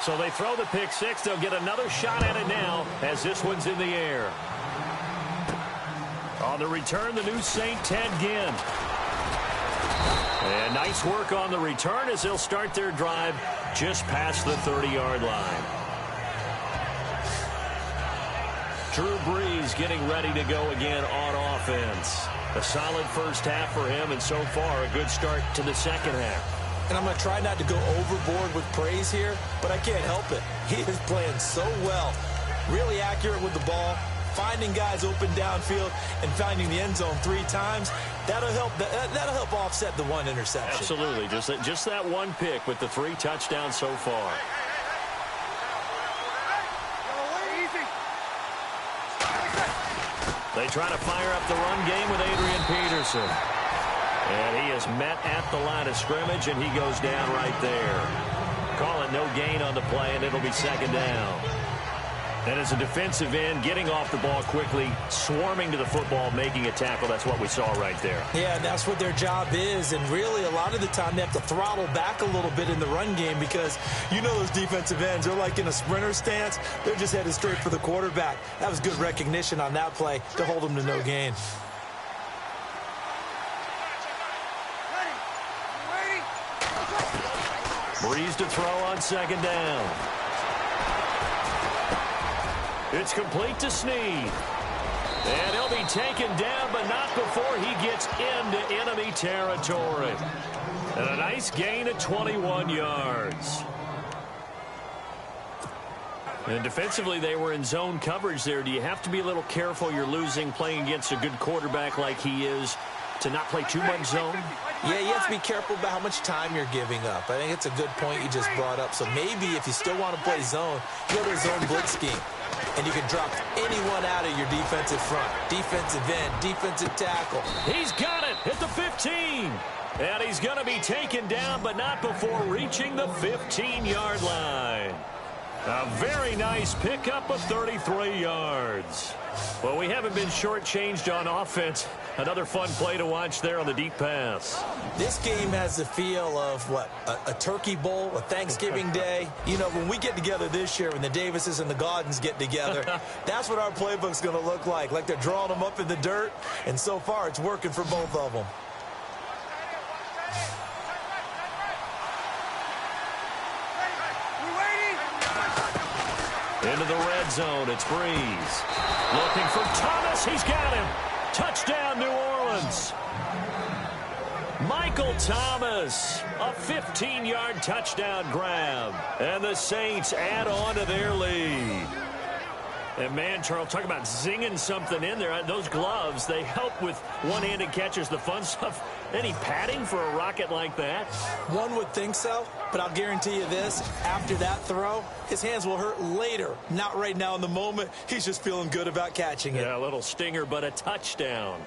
So they throw the pick 6. They'll get another shot at it now as this one's in the air. On the return, the new Saint, Ted Ginn. And nice work on the return as they'll start their drive just past the 30-yard line. Drew Brees getting ready to go again on offense. A solid first half for him, and so far a good start to the second half. And I'm going to try not to go overboard with praise here, but I can't help it. He is playing so well, really accurate with the ball, finding guys open downfield, and finding the end zone 3 times. That'll help offset the 1 interception. Absolutely, just that 1 pick with the 3 touchdowns so far. They try to fire up the run game with Adrian Peterson. And he is met at the line of scrimmage, and he goes down right there. Call it no gain on the play, and it'll be second down. And as a defensive end, getting off the ball quickly, swarming to the football, making a tackle, that's what we saw right there. Yeah, and that's what their job is. And really, a lot of the time, they have to throttle back a little bit in the run game because you know those defensive ends, they're like in a sprinter stance. They're just headed straight for the quarterback. That was good recognition on that play to hold them to no gain. Brees to throw on second down. It's complete to Snead. And he'll be taken down, but not before he gets into enemy territory. And a nice gain of 21 yards. And defensively, they were in zone coverage there. Do you have to be a little careful? You're losing playing against a good quarterback like he is to not play too much zone? Yeah, you have to be careful about how much time you're giving up. I think it's a good point you just brought up. So maybe if you still want to play zone, go to a zone blitz scheme. And you can drop anyone out of your defensive front. Defensive end, defensive tackle. He's got it at the 15. And he's going to be taken down, but not before reaching the 15-yard line. A very nice pickup of 33 yards. Well, we haven't been shortchanged on offense. Another fun play to watch there on the deep pass. This game has the feel of, what, a turkey bowl, a Thanksgiving day. You know, when we get together this year, when the Davises and the Gaudens get together, that's what our playbook's going to look like they're drawing them up in the dirt. And so far, it's working for both of them. Into the red zone, it's Brees. Looking for Thomas, he's got him. Touchdown, New Orleans. Michael Thomas, a 15-yard touchdown grab. And the Saints add on to their lead. And, man, Charles, talk about zinging something in there. Those gloves, they help with one-handed catches, the fun stuff. Any padding for a rocket like that? One would think so, but I'll guarantee you this. After that throw, his hands will hurt later. Not right now in the moment. He's just feeling good about catching it. Yeah, a little stinger, but a touchdown.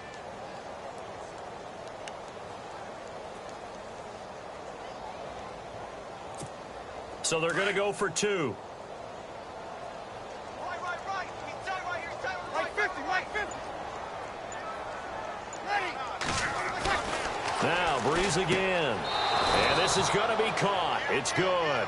So they're going to go for 2. Now, Brees again. And this is going to be caught. It's good.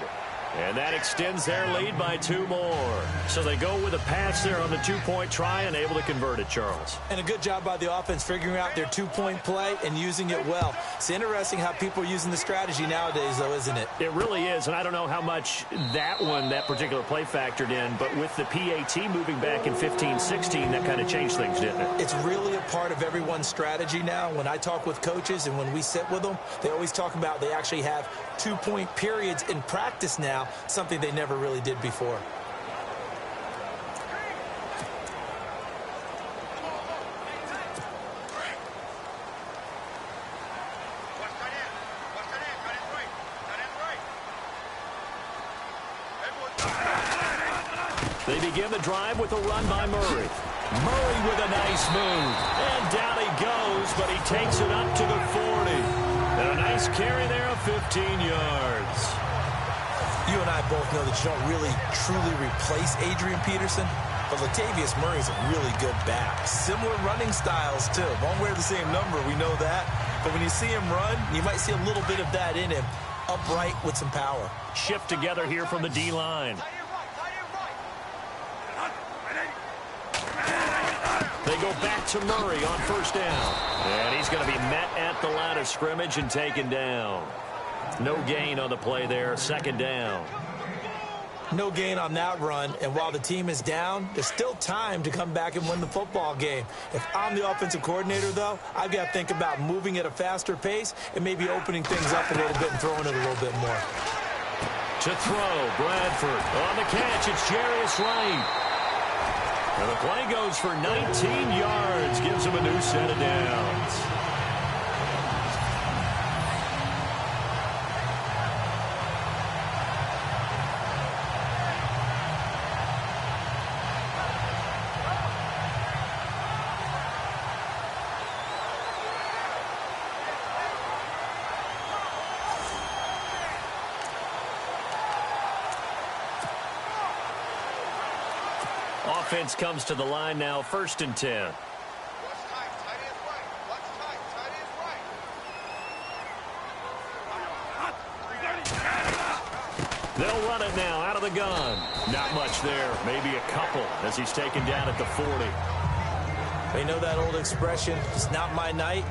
And that extends their lead by 2 more. So they go with a pass there on the 2-point try and able to convert it, Charles. And a good job by the offense figuring out their 2-point play and using it well. It's interesting how people are using the strategy nowadays, though, isn't it? It really is, and I don't know how much that particular play factored in, but with the PAT moving back in 15-16, that kind of changed things, didn't it? It's really a part of everyone's strategy now. When I talk with coaches and when we sit with them, they always talk about they actually have 2-point periods in practice now, something they never really did before. They begin the drive with a run by Murray. Murray with a nice move. And down he goes, but he takes it up to the 40. And a nice carry there of 15 yards. You and I both know that you don't really truly replace Adrian Peterson, but Latavius Murray's a really good back. Similar running styles, too. Won't wear the same number, we know that. But when you see him run, you might see a little bit of that in him, upright with some power. Shift together here from the D-line. They go back to Murray on first down. And he's going to be met at the line of scrimmage and taken down. No gain on the play there, second down. No gain on that run, and while the team is down, there's still time to come back and win the football game. If I'm the offensive coordinator, though, I've got to think about moving at a faster pace and maybe opening things up a little bit and throwing it a little bit more. To throw, Bradford. On the catch, it's Jarius Wright. And the play goes for 19 yards, gives him a new set of downs. Offense comes to the line now, 1st and 10. They'll run it now out of the gun. Not much there, maybe a couple as he's taken down at the 40. They know that old expression, it's not my night.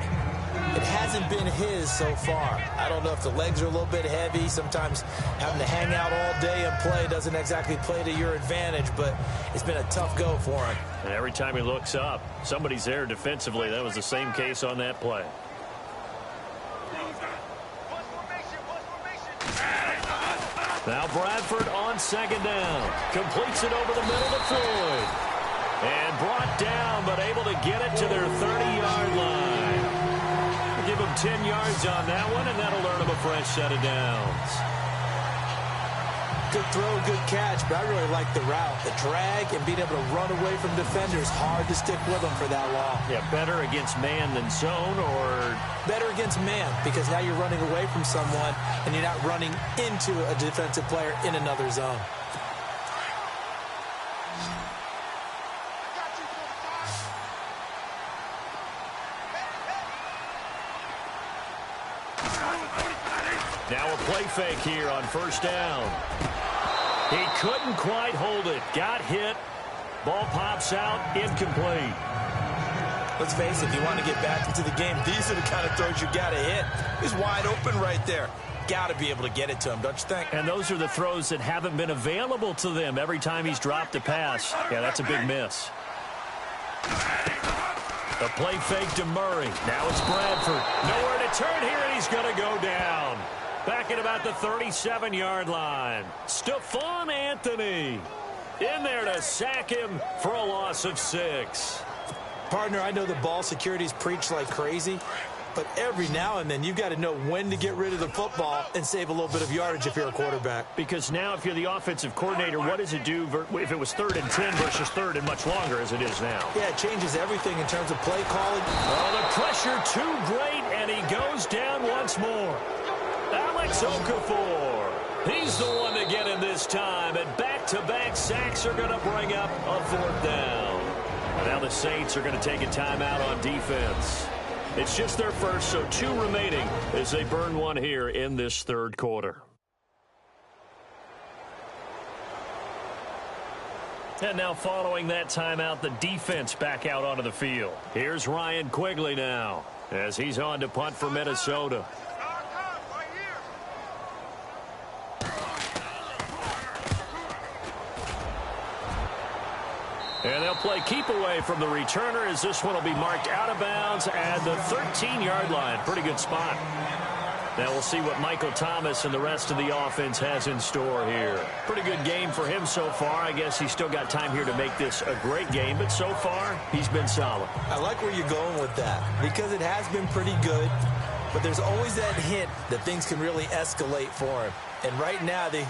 It hasn't been his so far. I don't know if the legs are a little bit heavy. Sometimes having to hang out all day and play doesn't exactly play to your advantage, but it's been a tough go for him. And every time he looks up, somebody's there defensively. That was the same case on that play. Now Bradford on 2nd down. Completes it over the middle to Floyd. And brought down, but able to get it to their 30-yard line. Give him 10 yards on that one, and that'll earn him a fresh set of downs. Good throw, good catch, but I really like the route. The drag and being able to run away from defenders, hard to stick with them for that long. Yeah, better against man than zone, or? Better against man, because now you're running away from someone, and you're not running into a defensive player in another zone. Now a play fake here on 1st down. He couldn't quite hold it. Got hit. Ball pops out. Incomplete. Let's face it, if you want to get back into the game, these are the kind of throws you got to hit. He's wide open right there. Got to be able to get it to him, don't you think? And those are the throws that haven't been available to them every time he's dropped a pass. Yeah, that's a big miss. The play fake to Murray. Now it's Bradford. Nowhere to turn here, and he's going to go down. Back at about the 37-yard line. Stephon Anthony in there to sack him for a loss of 6. Partner, I know the ball security's preached like crazy, but every now and then you've got to know when to get rid of the football and save a little bit of yardage if you're a quarterback. Because now if you're the offensive coordinator, what does it do if it was 3rd and 10 versus 3rd and much longer as it is now? Yeah, it changes everything in terms of play calling. Oh, the pressure too great, and he goes down once more. Alex Okafor. He's the one to get him this time, and back-to-back sacks are going to bring up a 4th down. Now the Saints are going to take a timeout on defense. It's just their first, so 2 remaining as they burn one here in this 3rd quarter. And now following that timeout, the defense back out onto the field. Here's Ryan Quigley now as he's on to punt for Minnesota. And they'll play keep away from the returner as this one will be marked out of bounds at the 13-yard line. Pretty good spot. Now we'll see what Michael Thomas and the rest of the offense has in store here. Pretty good game for him so far. I guess he's still got time here to make this a great game, but so far he's been solid. I like where you're going with that because it has been pretty good, but there's always that hint that things can really escalate for him. And right now they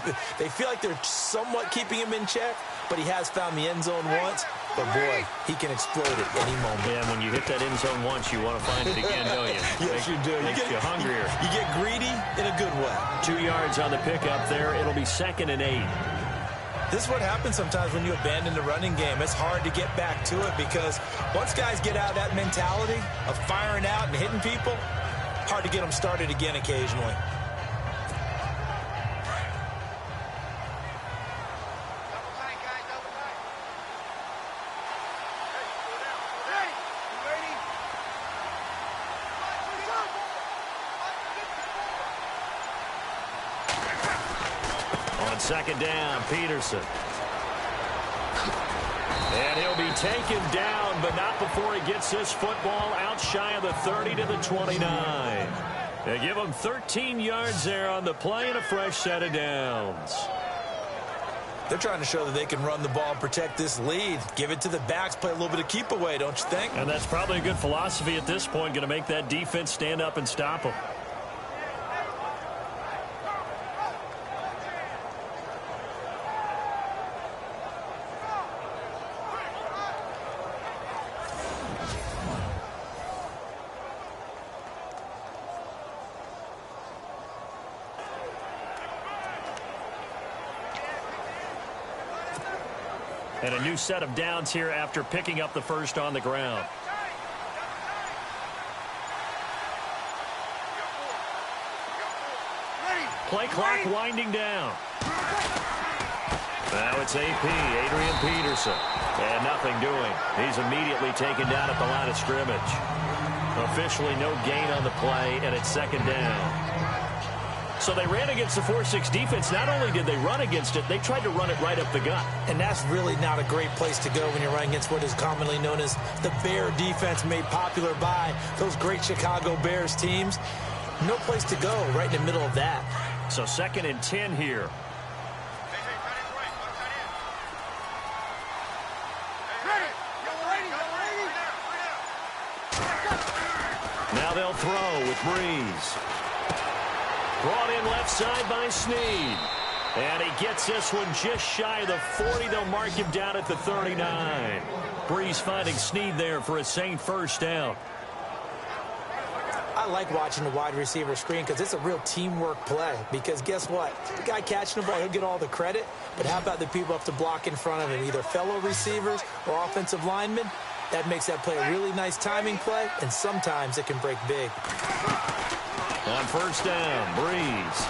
feel like they're somewhat keeping him in check, but he has found the end zone once. But, boy, he can explode at any moment. Yeah, when you hit that end zone once, you want to find it again, don't you? Yes, you do. Makes you hungrier. You get greedy in a good way. 2 yards on the pickup there. It'll be 2nd and 8. This is what happens sometimes when you abandon the running game. It's hard to get back to it because once guys get out of that mentality of firing out and hitting people, hard to get them started again occasionally. On second down, Peterson. And he'll be taken down, but not before he gets this football out shy of the 30 to the 29. They give him 13 yards there on the play and a fresh set of downs. They're trying to show that they can run the ball and protect this lead. Give it to the backs, play a little bit of keep away, don't you think? And that's probably a good philosophy at this point, going to make that defense stand up and stop them. And a new set of downs here after picking up the first on the ground. Play clock winding down. Now it's AP, Adrian Peterson. And nothing doing. He's immediately taken down at the line of scrimmage. Officially no gain on the play, and it's second down. So they ran against the 4-6 defense. Not only did they run against it, they tried to run it right up the gut. And that's really not a great place to go when you're running against what is commonly known as the Bear defense, made popular by those great Chicago Bears teams. No place to go right in the middle of that. So second and 10 here. Now they'll throw with Breeze. Brought in left side by Snead. And he gets this one just shy of the 40. They'll mark him down at the 39. Breeze finding Snead there for a Saint first down. I like watching the wide receiver screen because it's a real teamwork play. Because guess what? The guy catching the ball, he'll get all the credit. But how about the people up to block in front of him, either fellow receivers or offensive linemen? That makes that play a really nice timing play, and sometimes it can break big. On first down, Breeze.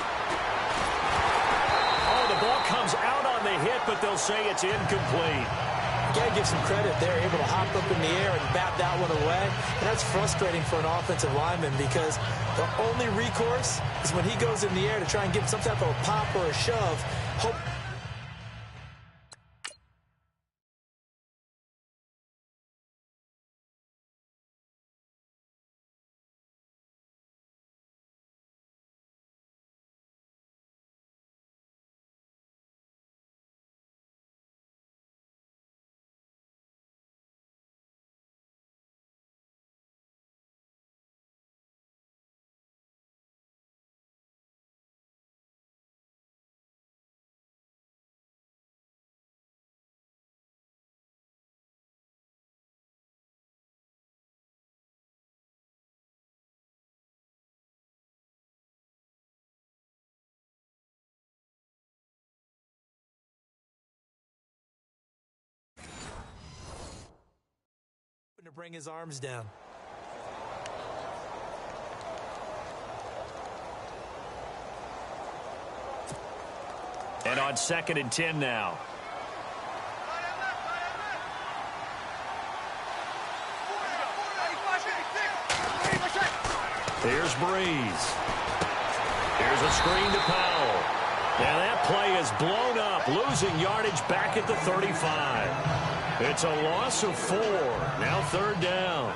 Oh, the ball comes out on the hit, but they'll say it's incomplete. You got to give some credit. They're able to hop up in the air and bat that one away. And that's frustrating for an offensive lineman because the only recourse is when he goes in the air to try and get some type of a pop or a shove. Hope. To bring his arms down. And on second and 10 now. Here's Breeze. Here's a screen to Powell. And that play is blown up, losing yardage back at the 35. It's a loss of 4. Now third down.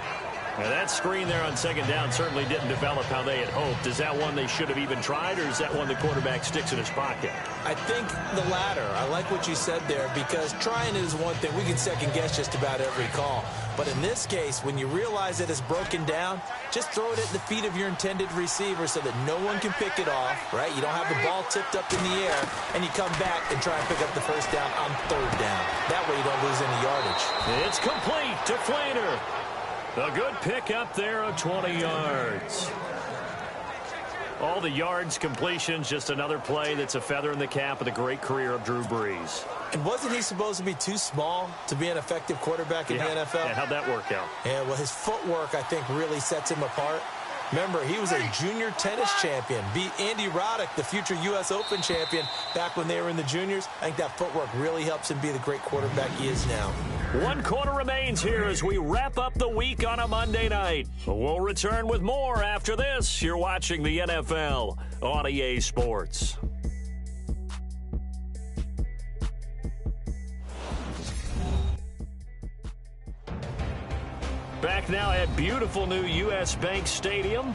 And that screen there on second down certainly didn't develop how they had hoped. Is that one they should have even tried, or is that one the quarterback sticks in his pocket? I think the latter. I like what you said there because trying is one thing. We can second guess just about every call. But in this case, when you realize that it's broken down, just throw it at the feet of your intended receiver so that no one can pick it off, right? You don't have the ball tipped up in the air, and you come back and try and pick up the first down on third down. That way you don't lose any yardage. It's complete to Flainer. A good pick up there of 20 yards. All the yards, completions, just another play that's a feather in the cap of the great career of Drew Brees. And wasn't he supposed to be too small to be an effective quarterback in the NFL? Yeah, how'd that work out? Yeah, well, his footwork, I think, really sets him apart. Remember, he was a junior tennis champion, beat Andy Roddick, the future U.S. Open champion, back when they were in the juniors. I think that footwork really helps him be the great quarterback he is now. 1 quarter remains here as we wrap up the week on a Monday night. We'll return with more after this. You're watching the NFL on EA Sports. Back now at beautiful new U.S. Bank Stadium.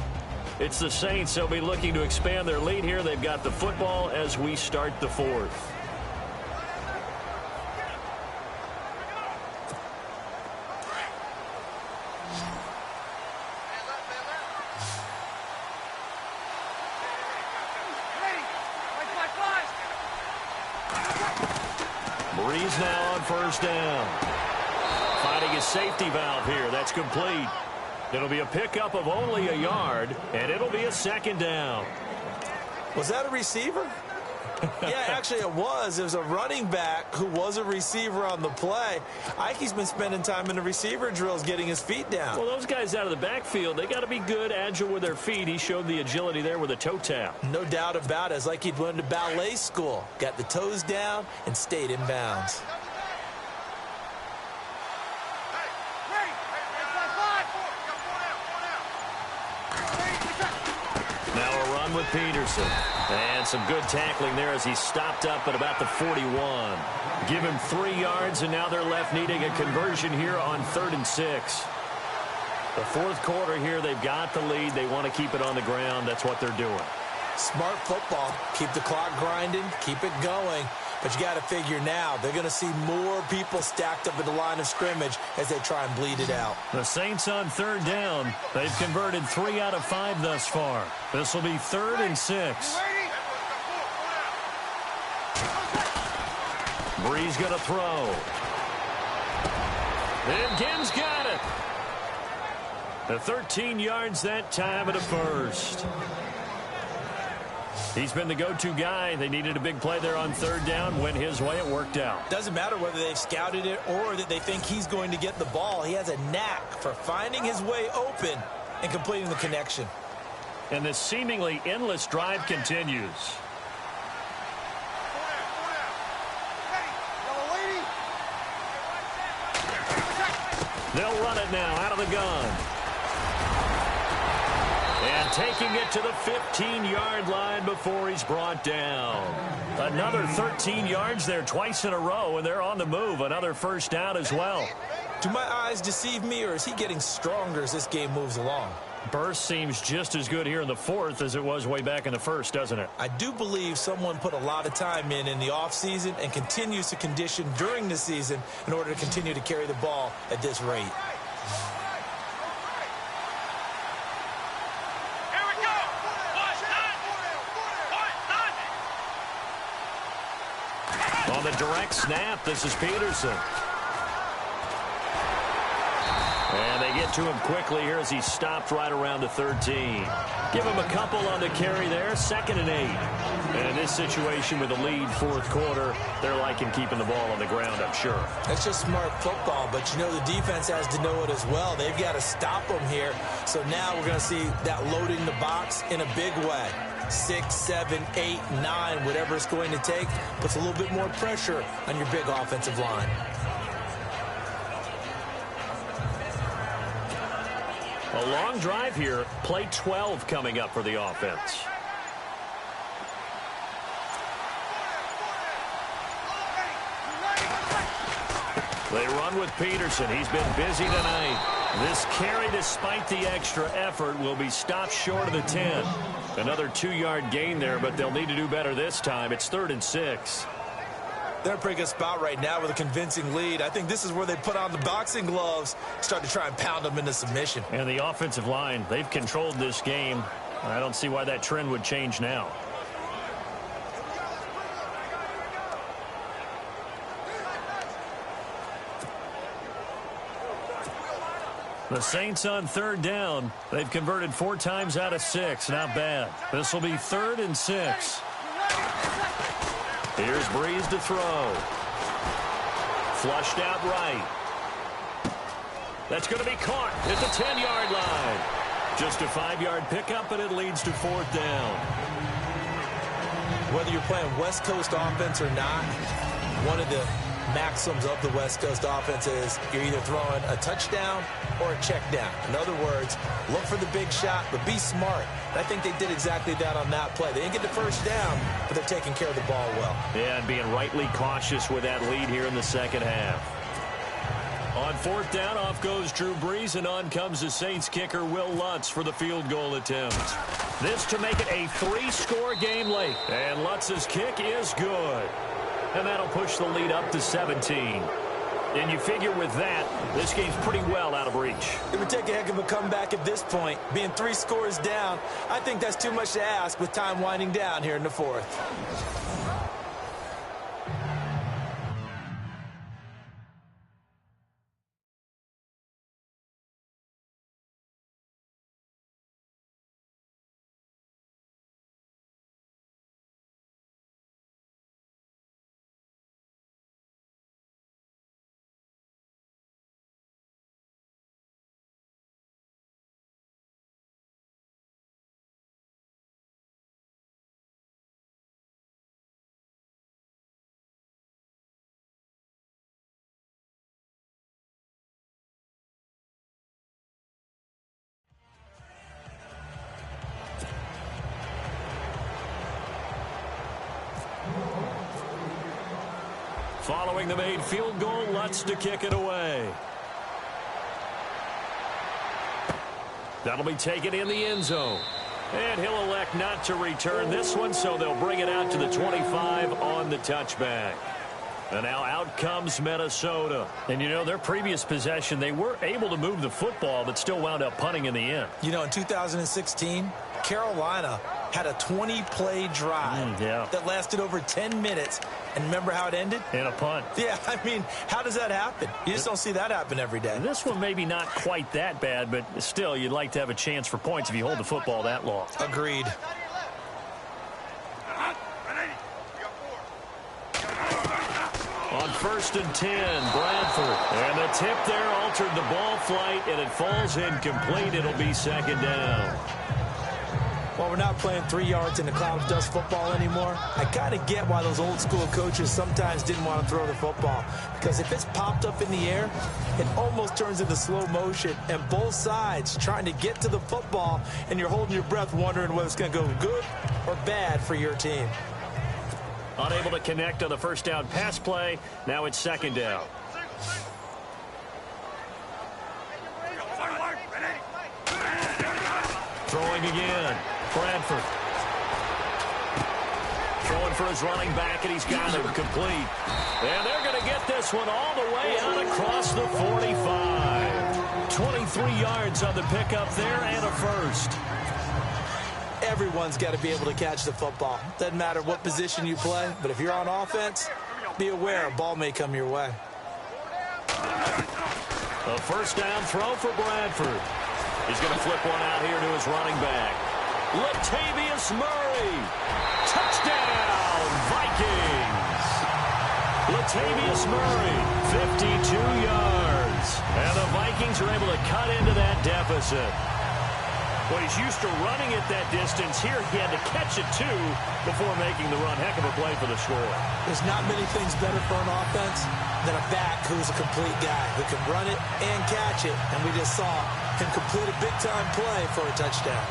It's the Saints. They'll be looking to expand their lead here. They've got the football as we start the fourth. Breeze now on first down. Finding his safety valve here. That's complete. It'll be a pickup of only a yard, and it'll be a second down. Was that a receiver? Yeah, actually it was. It was a running back who was a receiver on the play. Ike's been spending time in the receiver drills getting his feet down. Well, those guys out of the backfield, they got to be good, agile with their feet. He showed the agility there with a toe tap. No doubt about it. It's like he'd went to ballet school. Got the toes down and stayed in bounds. Now a run with Peterson. And some good tackling there as he stopped up at about the 41. Give him 3 yards, and now they're left needing a conversion here on 3rd and 6. The fourth quarter here, they've got the lead. They want to keep it on the ground. That's what they're doing. Smart football. Keep the clock grinding. Keep it going. But you got to figure now, they're going to see more people stacked up at the line of scrimmage as they try and bleed it out. The Saints on 3rd down. They've converted 3 out of 5 thus far. This will be 3rd and 6. Breeze going to throw. And Gibbs got it. The 13 yards that time at a first. He's been the go-to guy. They needed a big play there on 3rd down. Went his way. It worked out. Doesn't matter whether they've scouted it or that they think he's going to get the ball. He has a knack for finding his way open and completing the connection. And this seemingly endless drive continues. They'll run it now out of the gun. And taking it to the 15-yard line before he's brought down. Another 13 yards there twice in a row, and they're on the move. Another first down as well. Do my eyes deceive me, or is he getting stronger as this game moves along? Burst seems just as good here in the fourth as it was way back in the first, doesn't it? I do believe someone put a lot of time in the offseason and continues to condition during the season in order to continue to carry the ball at this rate. On the direct snap, this is Peterson. And they get to him quickly here as he stopped right around the 13. Give him a couple on the carry there, 2nd and 8. And in this situation with the lead fourth quarter, they're liking keeping the ball on the ground, I'm sure. That's just smart football, but you know the defense has to know it as well. They've got to stop them here. So now we're going to see that loading the box in a big way. 6, 7, 8, 9, whatever it's going to take, puts a little bit more pressure on your big offensive line. A long drive here. Play 12 coming up for the offense. They run with Peterson. He's been busy tonight. This carry, despite the extra effort, will be stopped short of the 10. Another 2-yard gain there, but they'll need to do better this time. It's 3rd and 6. They're in a pretty good spot right now with a convincing lead. I think this is where they put on the boxing gloves, start to try and pound them into submission. And the offensive line, they've controlled this game. I don't see why that trend would change now. The Saints on 3rd down. They've converted 4 times out of 6. Not bad. This will be 3rd and 6. Here's Breeze to throw. Flushed out right. That's going to be caught at the 10-yard line. Just a 5-yard pickup, and it leads to 4th down. Whether you're playing West Coast offense or not, one of the maxims of the West Coast offense is you're either throwing a touchdown or a check down. In other words, look for the big shot, but be smart. And I think they did exactly that on that play. They didn't get the first down, but they're taking care of the ball well. Yeah, and being rightly cautious with that lead here in the second half. On fourth down, off goes Drew Brees, and on comes the Saints kicker, Will Lutz, for the field goal attempt. This to make it a 3-score game late. And Lutz's kick is good. And that'll push the lead up to 17. And you figure with that, this game's pretty well out of reach. It would take a heck of a comeback at this point. Being 3 scores down, I think that's too much to ask with time winding down here in the fourth. Following the made field goal, Lutz to kick it away. That'll be taken in the end zone. And he'll elect not to return this one, so they'll bring it out to the 25 on the touchback. And now out comes Minnesota. And, you know, their previous possession, they were able to move the football, but still wound up punting in the end. You know, in 2016, Carolina had a 20-play drive that lasted over 10 minutes. And remember how it ended? In a punt. Yeah, I mean, how does that happen? You just don't see that happen every day. This one maybe not quite that bad, but still, you'd like to have a chance for points if you hold the football that long. Agreed. On 1st and 10, Bradford. And the tip there altered the ball flight, and it falls incomplete. It'll be second down. Well, we're not playing 3 yards in a cloud of dust football anymore. I kind of get why those old school coaches sometimes didn't want to throw the football. Because if it's popped up in the air, it almost turns into slow motion. And both sides trying to get to the football, and you're holding your breath wondering whether it's going to go good or bad for your team. Unable to connect on the first down pass play. Now it's second down. Throwing again. Bradford. Throwing for his running back, and he's got it complete. And they're going to get this one all the way out across the 45. 23 yards on the pickup there and a first. Everyone's got to be able to catch the football. Doesn't matter what position you play, but if you're on offense, be aware a ball may come your way. A first down throw for Bradford. He's going to flip one out here to his running back. Latavius Murray. Touchdown, Vikings. Latavius Murray, 52 yards. And the Vikings are able to cut into that deficit. Well, he's used to running at that distance. Here he had to catch it, too, before making the run. Heck of a play for the score. There's not many things better for an offense than a back who's a complete guy who can run it and catch it. And we just saw him complete a big-time play for a touchdown.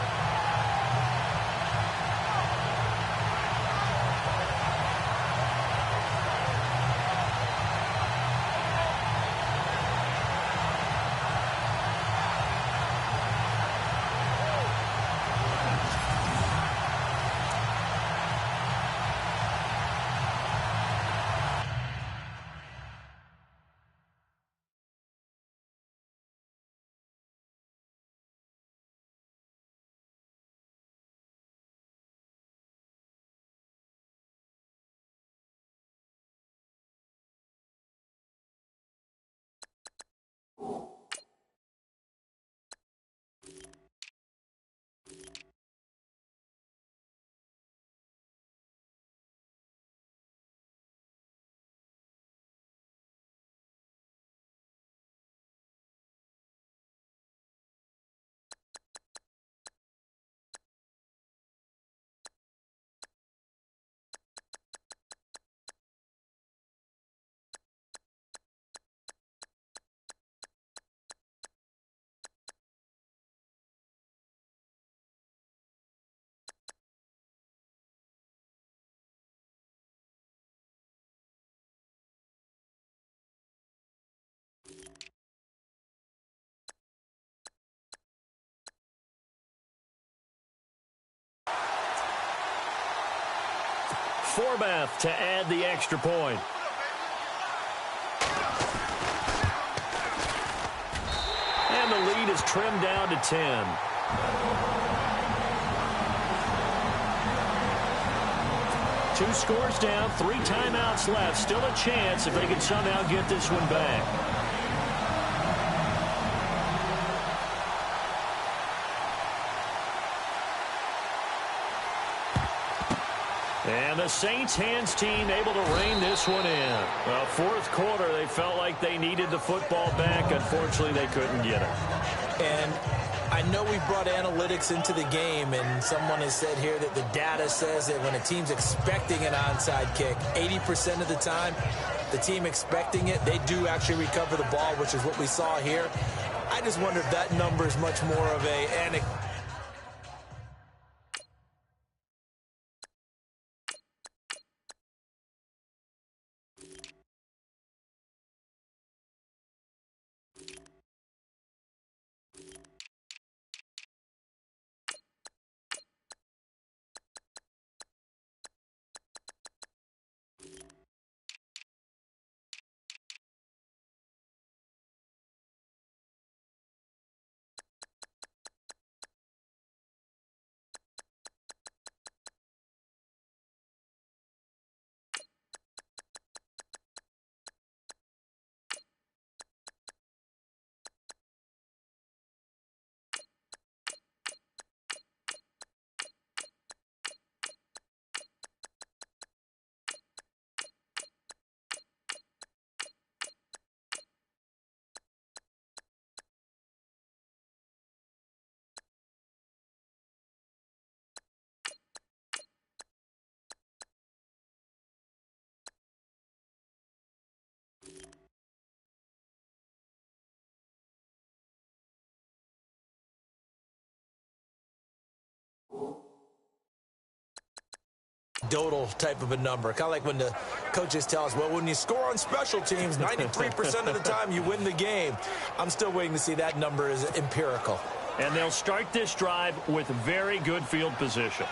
Forbath to add the extra point. And the lead is trimmed down to 10. Two scores down, 3 timeouts left. Still a chance if they can somehow get this one back. And the Saints hands team able to rein this one in. Well, fourth quarter, they felt like they needed the football back. Unfortunately, they couldn't get it. And I know we brought analytics into the game, and someone has said here that the data says that when a team's expecting an onside kick, 80% of the time, the team expecting it, they do actually recover the ball, which is what we saw here. I just wonder if that number is much more of a anecdote. Type of a number. Kind of like when the coaches tell us, well, when you score on special teams, 93% of the time you win the game. I'm still waiting to see that number is empirical. And they'll start this drive with very good field position.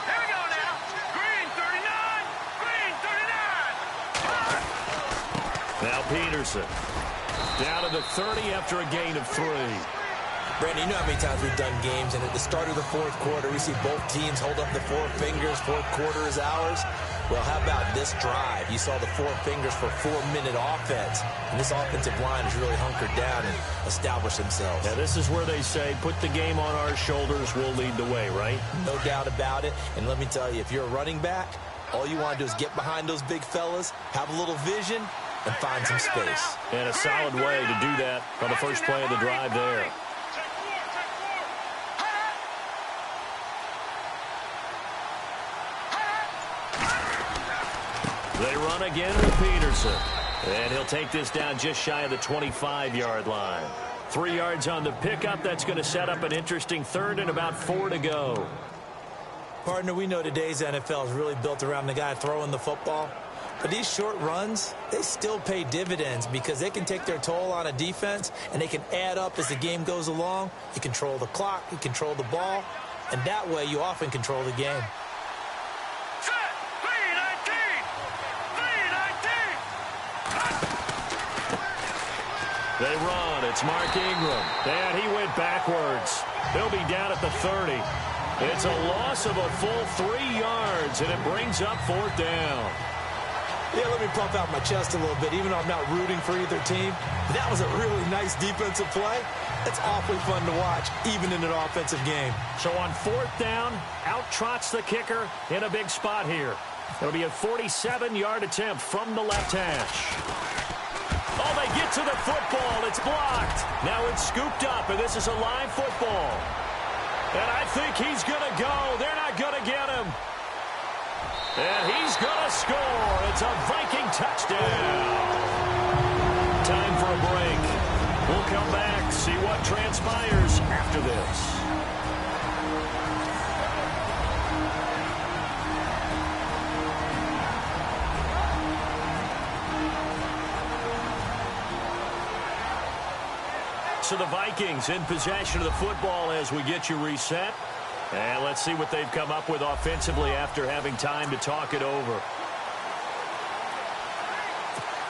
Here we go now. Green 39. Green 39. Now Peterson. Down to the 30 after a gain of 3. Brandon, you know how many times we've done games, and at the start of the fourth quarter, we see both teams hold up the 4 fingers, fourth quarter is ours. Well, how about this drive? You saw the 4 fingers for 4-minute offense, and this offensive line has really hunkered down and established themselves. Yeah, this is where they say, put the game on our shoulders, we'll lead the way, right? No doubt about it, and let me tell you, if you're a running back, all you want to do is get behind those big fellas, have a little vision, and find some space. And a solid way to do that on the first play of the drive there. They run again with Peterson. And he'll take this down just shy of the 25-yard line. 3 yards on the pickup. That's going to set up an interesting third and about 4 to go. Partner, we know today's NFL is really built around the guy throwing the football. But these short runs, they still pay dividends because they can take their toll on a defense, and they can add up as the game goes along. You control the clock, you control the ball, and that way you often control the game. They run. It's Mark Ingram. And he went backwards. He'll be down at the 30. It's a loss of a full 3 yards, and it brings up 4th down. Yeah, let me pump out my chest a little bit, even though I'm not rooting for either team. That was a really nice defensive play. It's awfully fun to watch, even in an offensive game. So on 4th down, out trots the kicker in a big spot here. It'll be a 47-yard attempt from the left hash. Oh, they get to the football. It's blocked. Now it's scooped up, and this is a live football. And I think he's going to go. They're not going to get him. And he's going to score. It's a Viking touchdown. Time for a break. We'll come back, see what transpires after this. So the Vikings in possession of the football as we get you reset. And let's see what they've come up with offensively after having time to talk it over.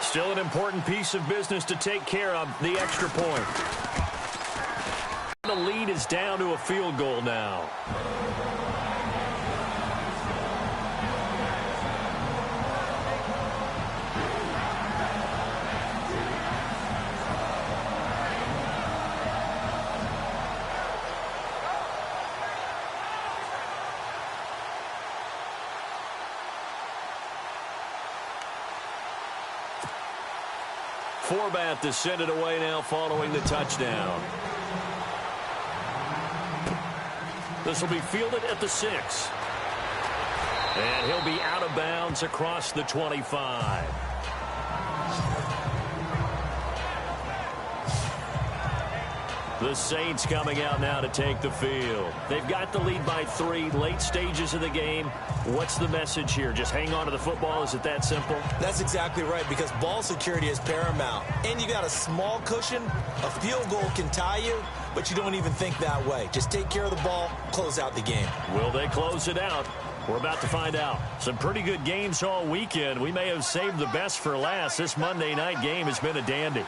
Still an important piece of business to take care of, the extra point. The lead is down to a field goal now. Forbat to send it away now following the touchdown. This will be fielded at the 6. And he'll be out of bounds across the 25. The Saints coming out now to take the field. They've got the lead by 3, late stages of the game. What's the message here? Just hang on to the football? Is it that simple? That's exactly right, because ball security is paramount. And you got a small cushion. A field goal can tie you, but you don't even think that way. Just take care of the ball, close out the game. Will they close it out? We're about to find out. Some pretty good games all weekend. We may have saved the best for last. This Monday night game has been a dandy.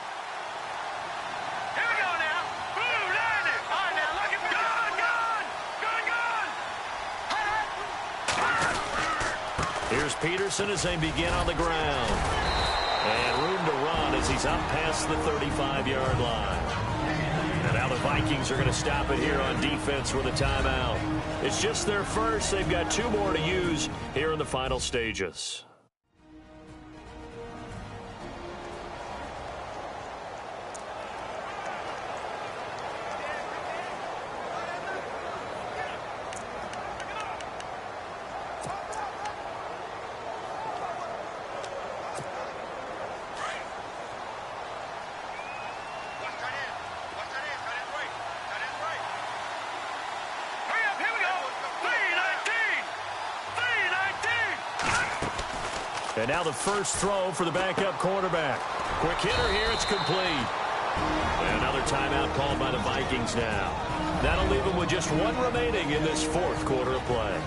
Here's Peterson as they begin on the ground. And room to run as he's up past the 35-yard line. And now the Vikings are going to stop it here on defense with a timeout. It's just their first. They've got 2 more to use here in the final stages. And now the first throw for the backup quarterback. Quick hitter here. It's complete. And another timeout called by the Vikings now. That'll leave them with just 1 remaining in this 4th quarter of play.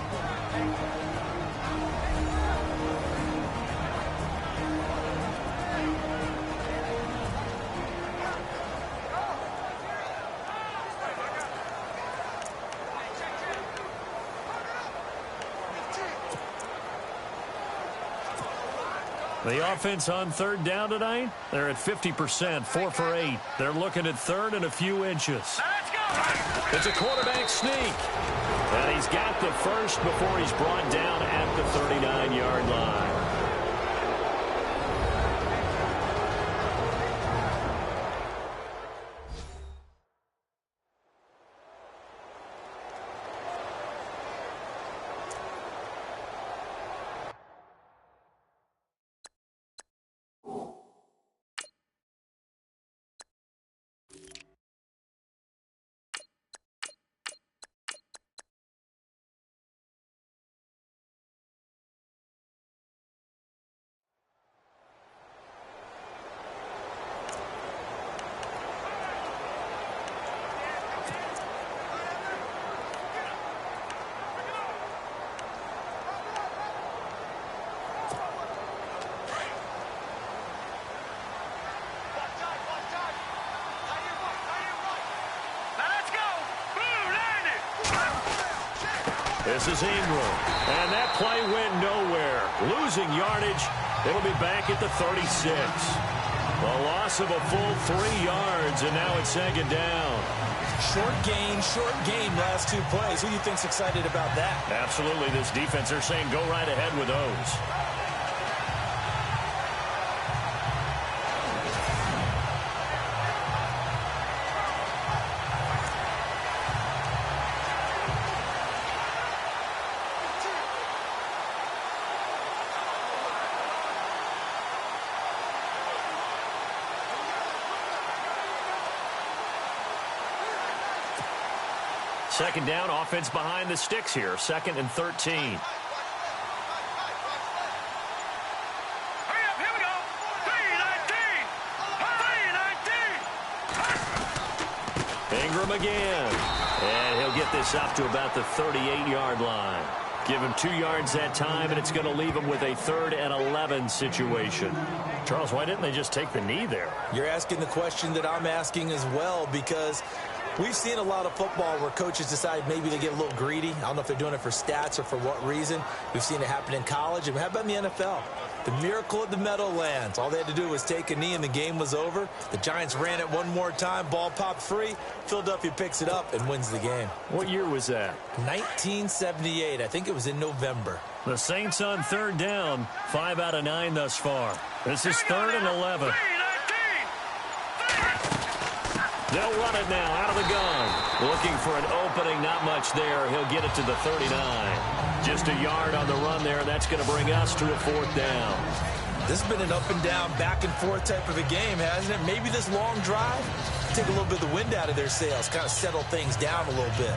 The offense on 3rd down tonight, they're at 50%, 4 for 8. They're looking at 3rd and a few inches. It's a quarterback sneak. And he's got the first before he's brought down at the 39-yard line. This is Ingram, and that play went nowhere. Losing yardage, it'll be back at the 36. A loss of a full 3 yards, and now it's 2nd down. Short game, last 2 plays. Who do you think's excited about that? Absolutely, this defense, they're saying go right ahead with those. Second down, offense behind the sticks here. 2nd and 13. Hurry up, here we go. 3-19. 3-19. Ingram again. And he'll get this up to about the 38-yard line. Give him 2 yards that time, and it's going to leave him with a 3rd and 11 situation. Charles, why didn't they just take the knee there? You're asking the question that I'm asking as well, because we've seen a lot of football where coaches decide maybe they get a little greedy. I don't know if they're doing it for stats or for what reason. We've seen it happen in college. And how about in the NFL? The miracle of the Meadowlands. All they had to do was take a knee and the game was over. The Giants ran it one more time. Ball popped free. Philadelphia picks it up and wins the game. What year was that? 1978. I think it was in November. The Saints on 3rd down. 5 out of 9 thus far. This is 3rd and 11. They'll run it now out of the gun. Looking for an opening, not much there. He'll get it to the 39. Just a yard on the run there. That's going to bring us to a 4th down. This has been an up and down, back and forth type of a game, hasn't it? Maybe this long drive, take a little bit of the wind out of their sails, kind of settle things down a little bit.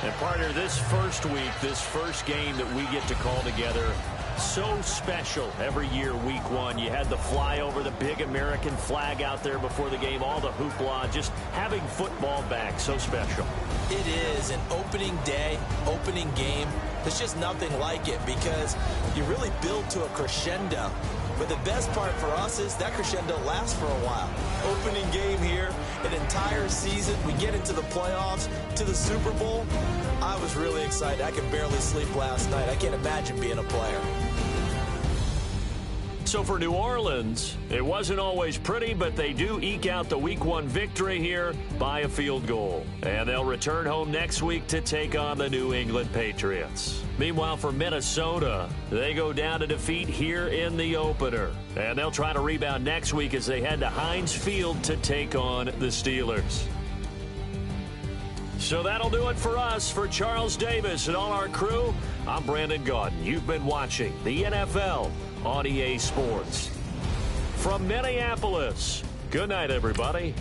And partner, this first week, this first game that we get to call together, so special every year, week 1. You had the flyover, the big American flag out there before the game, all the hoopla, just having football back, so special. It is an opening day, opening game. There's just nothing like it because you really build to a crescendo. But the best part for us is that crescendo lasts for a while. Opening game here, an entire season. We get into the playoffs, to the Super Bowl. I was really excited. I could barely sleep last night. I can't imagine being a player. So for New Orleans, it wasn't always pretty, but they do eke out the Week 1 victory here by a field goal. And they'll return home next week to take on the New England Patriots. Meanwhile, for Minnesota, they go down to defeat here in the opener. And they'll try to rebound next week as they head to Heinz Field to take on the Steelers. So that'll do it for us. For Charles Davis and all our crew, I'm Brandon Gaudin. You've been watching the NFL on EA Sports. From Minneapolis, good night, everybody.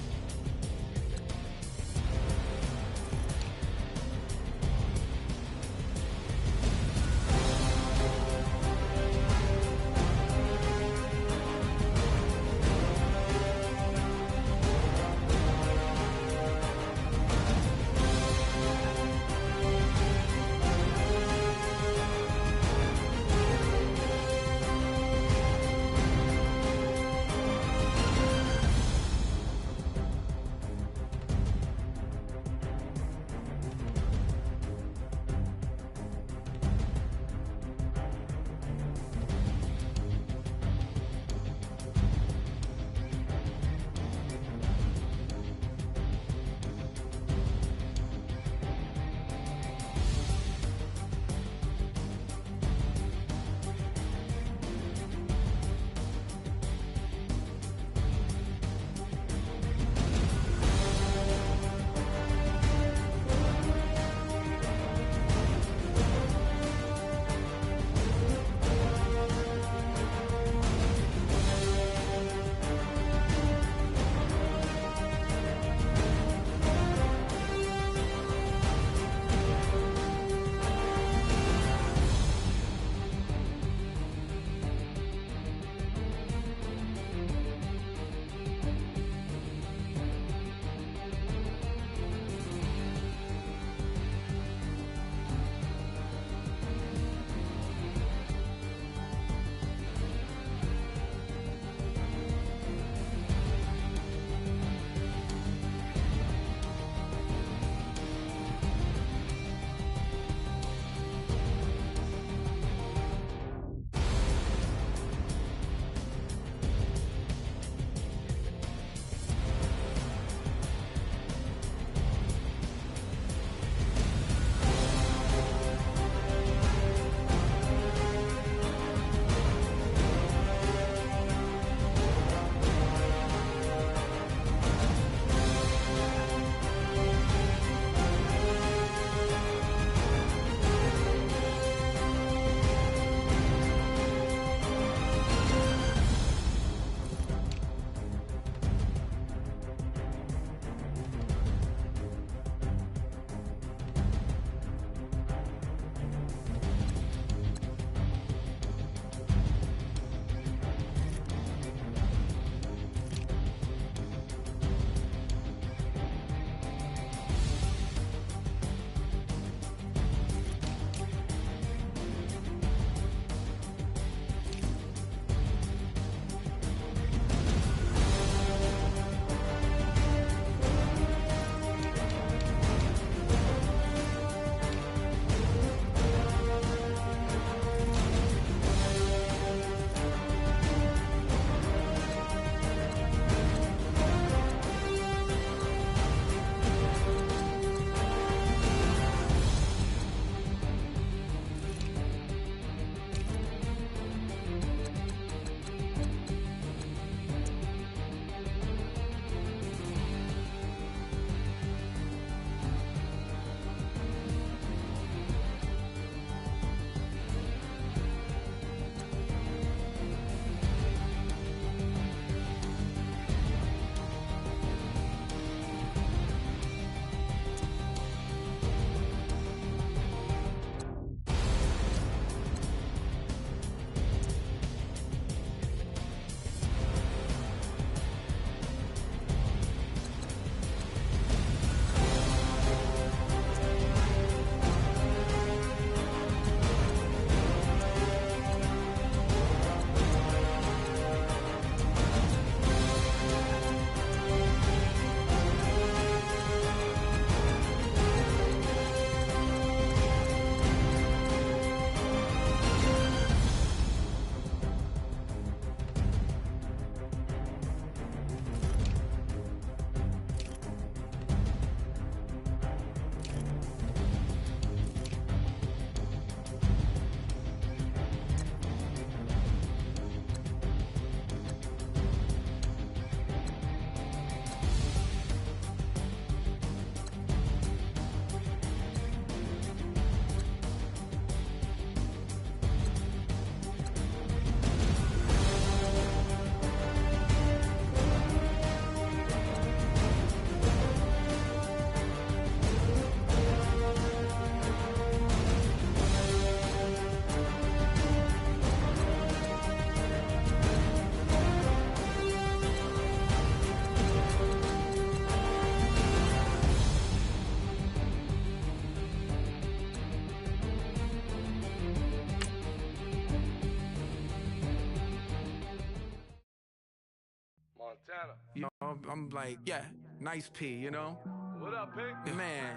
Montana. You know, I'm like, yeah, nice P, you know? What up, Pink? Man.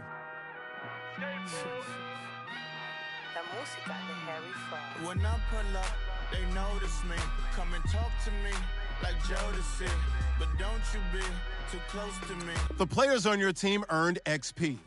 La música de Harry Fraud. When I pull up, they notice me. Come and talk to me like Jodeci. But don't you be too close to me. The players on your team earned XP.